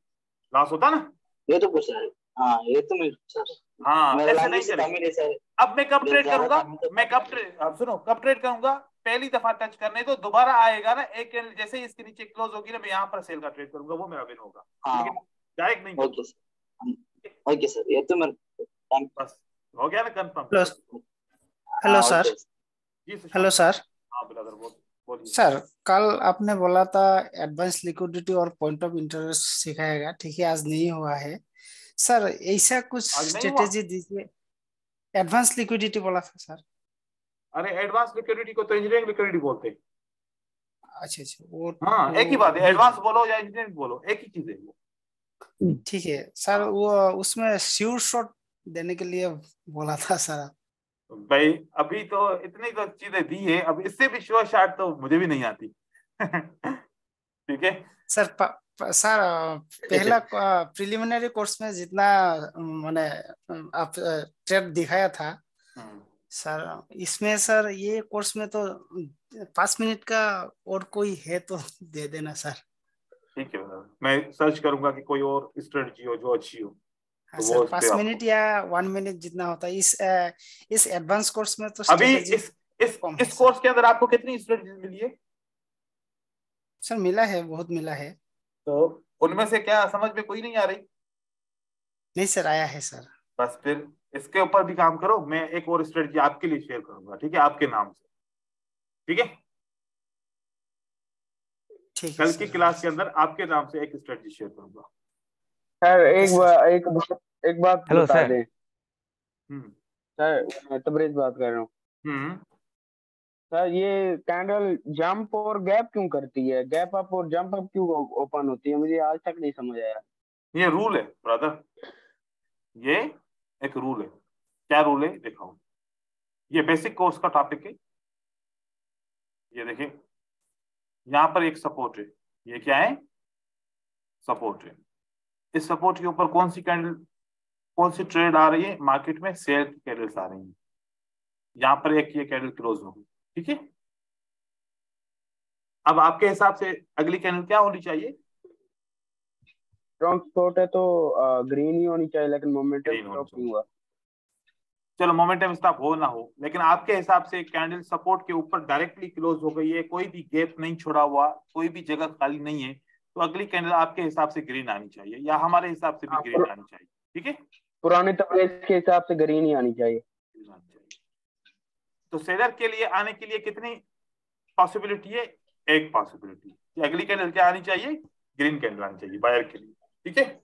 लॉस होता ना। ये तो पूछ रहे हैं। हाँ ये तो मैं सर, हाँ मेरा ऐसे नहीं लैंग्वेज तमिल करेंगे। है सर। अब मैं कब ट्रेड करूंगा, मैं कब ट्रेड, अब सुनो, कब ट्रेड करूंगा, पहली दफा टच करने तो दोबारा आएगा ना एक कैंडल, जैसे ही इसके नीचे क्लोज होगी ना, मैं यहाँ पर सेल का ट्रेड करूंगा, वो मेरा विन होगा। हाँ लेकिन डायरेक्ट नहीं ओके सर। ओके सर, ये तो मेरे थैंक। बस हो गया ना कंफर्म। Hello sir. जी हेलो सर। हाँ ब्रदर बोलिए। सर कल आपने बोला था एडवांस लिक्विडिटी और पॉइंट ऑफ इंटरेस्ट सिखाएगा, ठीक है, आज नहीं हुआ है सर, ऐसा कुछ आज नहीं हुआ? स्ट्रेटेजी दीजिए। एडवांस लिक्विडिटी बोला था सर। अरे एडवांस लिक्विडिटी को तो इंजीनियरिंग लिक्विडिटी बोलते हैं। अच्छा वो हाँ एक ही बात है, एडवांस बोलो या इंजीनियरिंग बोलो, एक ही चीज है वो। ठीक है सर। वो उसमें श्योर शॉट देने के लिए बोला था सर। भाई अभी तो इतनी तो चीजें दी है, अब इससे भी श्योर शॉट तो मुझे भी नहीं आती। ठीक है सर सर पहला प्रिलिमिनरी कोर्स में जितना मैंने आप ट्रेड दिखाया था सर, इसमें सर ये कोर्स में तो 5 मिनट का और कोई है तो दे देना सर। ठीक है, मैं सर्च करूंगा कि कोई और स्ट्रेटजी हो जो अच्छी हो। हाँ तो सर, वो 5 मिनट या 1 मिनट जितना होता है। इस एडवांस कोर्स में तो अभी स्ट्रेटेजी कम है इस कोर्स के अंदर आपको कितनी स्ट्रेटजी मिली है? सर मिला है, बहुत मिला है। तो उनमें से क्या समझ में कोई नहीं आ रही? नहीं सर, आया है सर। बस फिर इसके ऊपर भी काम करो, मैं एक और स्ट्रेटजी आपके लिए शेयर करूंगा, ठीक है, आपके नाम से। ठीक है, ठीक है कल सर। की क्लास के अंदर आपके नाम से एक स्ट्रेटजी शेयर करूंगा। सर एक बात हेलो बता सर। दें हम्म सर, मैं तबरेज बात कर रहा हूँ। हम्म सर ये कैंडल जंप और गैप क्यों करती है? गैप अप और जंप अप क्यों ओपन होती है? मुझे आज तक नहीं समझ आया। ये रूल है ब्रदर, ये एक रूल है। क्या रूल है दिखाओ। ये बेसिक कोर्स का टॉपिक है। ये देखिए, यहाँ पर एक सपोर्ट है, ये क्या है? सपोर्ट है। इस सपोर्ट के ऊपर कौन सी कैंडल, कौन सी ट्रेड आ रही है मार्केट में? सेल की कैंडल्स आ रही हैं। यहाँ पर एक ये कैंडल क्लोज होगी, ठीक है। अब आपके हिसाब से अगली कैंडल क्या होनी चाहिए? स्ट्रॉन्ग सपोर्ट है तो ग्रीन ही होनी चाहिए, लेकिन मोमेंटम ग्रीन होनी स्टॉप चाहिए। नहीं हुआ। चलो मोमेंटम स्टॉप हो ना हो, लेकिन आपके हिसाब से कैंडल सपोर्ट के ऊपर डायरेक्टली क्लोज हो गई है, कोई भी गैप नहीं छोड़ा हुआ, कोई भी जगह खाली नहीं है, तो अगली कैंडल आपके हिसाब से ग्रीन आनी चाहिए, या हमारे हिसाब से भी ग्रीन आनी चाहिए, ठीक है। पुराने तबरेज के हिसाब से ग्रीन ही आनी चाहिए। तो सेलर के लिए आने के लिए कितनी पॉसिबिलिटी है? एक पॉसिबिलिटी कि अगली कैंडल क्या आनी चाहिए? ग्रीन कैंडल आनी चाहिए बायर के लिए, ठीक है।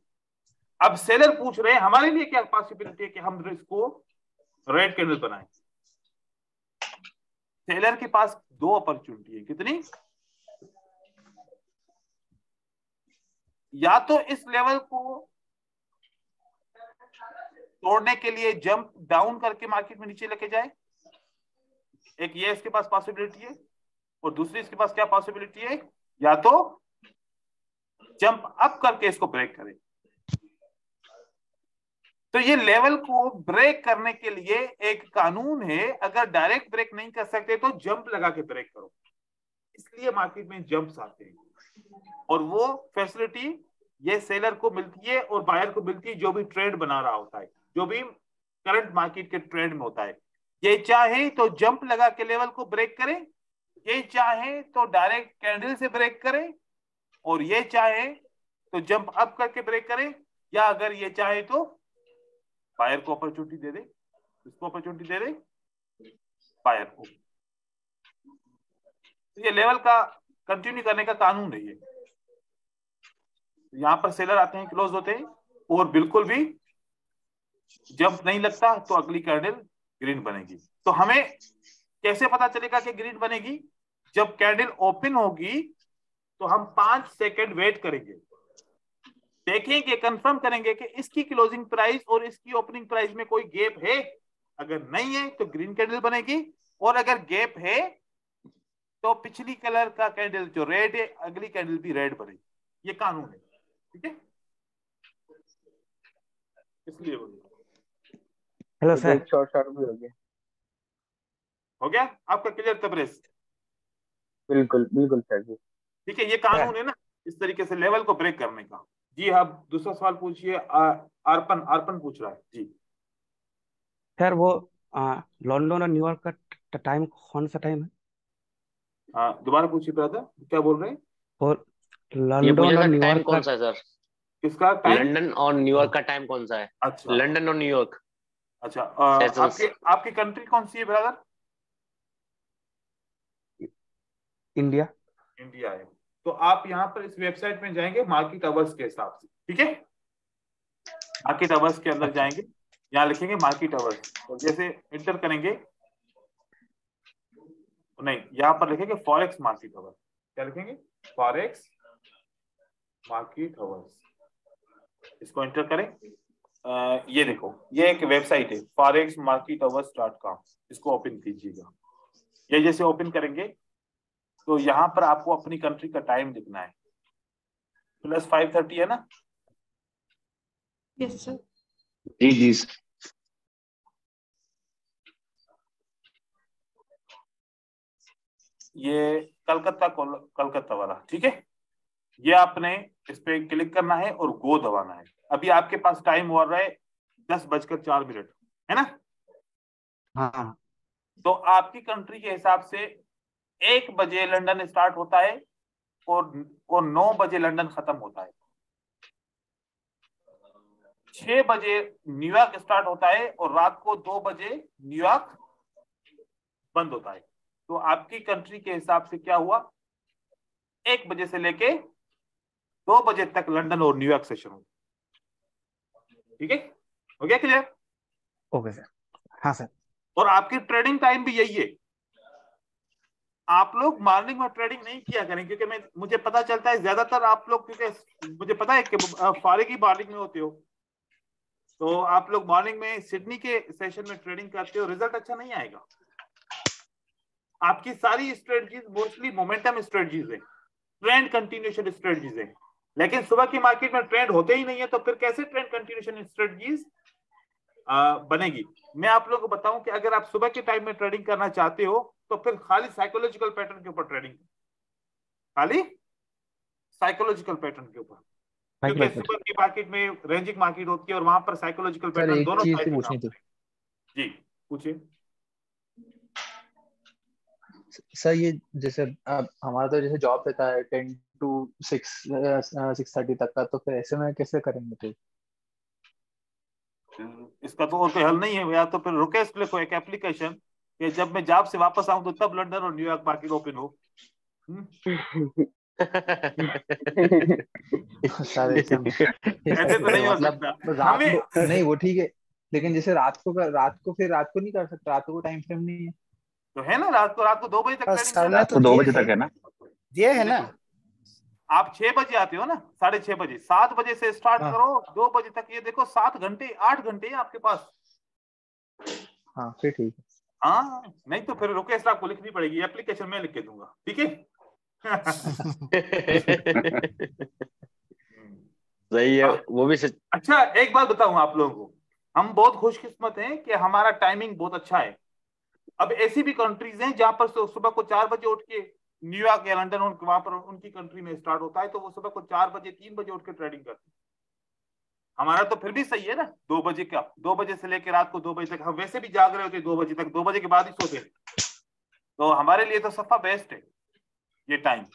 अब सेलर पूछ रहे हैं हमारे लिए क्या पॉसिबिलिटी है कि हम इसको रेड कैंडल बनाएं। सेलर के पास दो अपॉर्चुनिटी है, कितनी? या तो इस लेवल को तोड़ने के लिए जंप डाउन करके मार्केट में नीचे लेके जाए, एक ये इसके पास पॉसिबिलिटी है, और दूसरी इसके पास क्या पॉसिबिलिटी है? या तो जंप अप करके इसको ब्रेक करे। तो ये लेवल को ब्रेक करने के लिए एक कानून है, अगर डायरेक्ट ब्रेक नहीं कर सकते तो जंप लगा के ब्रेक करो। इसलिए मार्केट में जंप्स आते हैं, और वो फैसिलिटी ये सेलर को मिलती है और बायर को मिलती है, जो भी ट्रेड बना रहा होता है, जो भी करंट मार्केट के ट्रेड में होता है। ये चाहे तो जंप लगा के लेवल को ब्रेक करे, ये चाहे तो डायरेक्ट कैंडल से ब्रेक करे, और ये चाहे तो जंप अप करके ब्रेक करे, या अगर ये चाहे तो बायर को अपॉर्चुनिटी दे दे, इसको अपॉर्चुनिटी दे दे बायर को। ये लेवल का कंटिन्यू करने का कानून है। ये यहाँ पर सेलर आते हैं, क्लोज होते हैं, और बिल्कुल भी जंप नहीं लगता, तो अगली कैंडल ग्रीन बनेगी। तो हमें कैसे पता चलेगा कि ग्रीन बनेगी? जब कैंडल ओपन होगी तो हम 5 सेकंड वेट करेंगे, देखेंगे, कंफर्म करेंगे कि इसकी क्लोजिंग प्राइस और इसकी ओपनिंग प्राइस में कोई गैप है। अगर नहीं है तो ग्रीन कैंडल बनेगी, और अगर गैप है तो पिछली कलर का कैंडल जो रेड है, अगली कैंडल भी रेड बनेगी। ये कानून है, ठीक है। इसलिए हेलो सर। शॉर्ट भी हो गया आपका क्लियर तबरेज? बिल्कुल बिल्कुल सर जी। ठीक है, ये कानून है ना इस तरीके से लेवल को ब्रेक करने का। जी आप दूसरा सवाल पूछिए। अर्पण पूछ रहा है जी। सर वो लंदन और न्यूयॉर्क का टाइम कौन सा टाइम है? दोबारा पूछिए ब्रदर, क्या बोल रहे हैं? और ये लंदन पूछा और था टाइम न्यूयॉर्क कौन का सा है सर? किसका टाइम? लंदन और न्यूयॉर्क का टाइम कौन सा है? अच्छा, लंदन और न्यूयॉर्क। अच्छा सेशंस। आपकी कंट्री कौन सी है ब्रदर? इंडिया। इंडिया है। तो आप यहाँ पर इस वेबसाइट में जाएंगे मार्केट आवर्स के हिसाब से, ठीक है। मार्केट आवर्स के अंदर जाएंगे, यहाँ लिखेंगे मार्केट आवर्स, और जैसे इंटर करेंगे, नहीं यहाँ पर लिखेंगे फॉरेक्स मार्केट आवर, क्या लिखेंगे, फॉरेक्स मार्केट आवर्स, इसको एंटर करें। ये देखो, ये एक वेबसाइट है forexmarketawards.com, इसको ओपन कीजिएगा। ये जैसे ओपन करेंगे तो यहाँ पर आपको अपनी कंट्री का टाइम लिखना है, +5:30 है ना? Yes sir. जी जी। ये कलकत्ता वाला, ठीक है। ये आपने इस पे क्लिक करना है और गो दबाना है। अभी आपके पास टाइम हो रहा है 10:04 है ना? हाँ। तो आपकी कंट्री के हिसाब से 1 बजे लंदन स्टार्ट होता है और 9 बजे लंदन खत्म होता है। 6 बजे न्यूयॉर्क स्टार्ट होता है और रात को 2 बजे न्यूयॉर्क बंद होता है। तो आपकी कंट्री के हिसाब से क्या हुआ, 1 बजे से लेके 2 बजे तक लंदन और न्यूयॉर्क सेशन हो। ठीक है, हो गया क्लियर? Okay sir. हाँ सर। और आपकी ट्रेडिंग टाइम भी यही है। आप लोग मॉर्निंग में ट्रेडिंग नहीं किया करें, क्योंकि मुझे पता चलता है ज्यादातर आप लोग, क्योंकि मुझे पता है कि फारिग ही मॉर्निंग में होते हो, तो आप लोग मॉर्निंग में सिडनी के सेशन में ट्रेडिंग करते हो, रिजल्ट अच्छा नहीं आएगा। आपकी सारी स्ट्रेटजीज मोस्टली मोमेंटम स्ट्रेटजीज है, ट्रेंड कंटिन्यूएशन स्ट्रेटजीज है, लेकिन सुबह की मार्केट में ट्रेंड होते ही नहीं है, तो फिर कैसे ट्रेंड कंटिन्यूएशन स्ट्रेटजीज बनेगी? मैं आप लोगों को बताऊं कि अगर आप सुबह के टाइम में ट्रेडिंग करना चाहते हो तो फिर खाली साइकोलॉजिकल पैटर्न के ऊपर ट्रेडिंग, खाली साइकोलॉजिकल पैटर्न के ऊपर, क्योंकि सुबह की मार्केट में रेंजिंग मार्केट होती है और वहां पर साइकोलॉजिकल पैटर्न दोनों चीज साइड पूछनी थी जी, पूछिए सर। ये जैसे अब हमारा तो जैसे जॉब रहता है 10 to 6:30 तक का, तो फिर ऐसे में कैसे करेंगे? तो इसका तो और कोई हल नहीं है, या तो फिर रुकेश लिखो एक एप्लीकेशन कि जब मैं जॉब से वापस आऊं तो तब लंदन और न्यूयॉर्क मार्केट ओपन हो। सर ऐसे तो नहीं हो मतलब सकता रात हमें। को नहीं, वो ठीक है, लेकिन जैसे रात को फिर रात को नहीं कर सकता, रात को टाइम फ्रेम नहीं है तो है ना, रात को 2 बजे तक ट्रेडिंग सर ने तो 2 बजे तक है ना? दिए है ना। आप 6 बजे आते हो ना, 6:30 बजे, 7 बजे से स्टार्ट हाँ। करो 2 बजे तक, ये देखो 7 घंटे 8 घंटे है आपके पास। हाँ फिर ठीक है। हाँ, नहीं तो फिर रुकेश आपको लिखनी पड़ेगी एप्लीकेशन, में लिख के दूंगा, ठीक है? सही है वो भी सच। अच्छा, एक बात बताऊं आप लोगों को, हम बहुत खुशकिस्मत हैं कि हमारा टाइमिंग बहुत अच्छा है। अब ऐसी भी कंट्रीज हैं जहां पर सुबह को 4 बजे उठ के न्यूयॉर्क या लंदन वहां पर उनकी कंट्री में स्टार्ट होता है, तो वो सुबह को 4 बजे 3 बजे उठ के ट्रेडिंग करते हैं। हमारा तो फिर भी सही है ना, 2 बजे का, 2 बजे से लेकर रात को 2 बजे तक हम वैसे भी जाग रहे होते हैं 2 बजे तक, 2 बजे के बाद ही सोते हैं, तो हमारे लिए तो सफा बेस्ट है ये टाइम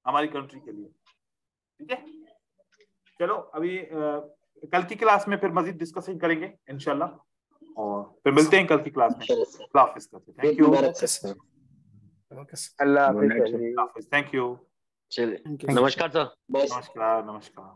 हमारी कंट्री के लिए। ठीक है, चलो अभी कल की क्लास में फिर मजीद डिस्कशन करेंगे इंशाल्लाह, और फिर मिलते हैं कल की क्लास में। अल्लाह हाफिज़ करते, थैंक यू। अल्लाह हाफिज़। Thank you. चलिए, नमस्कार सर। नमस्कार।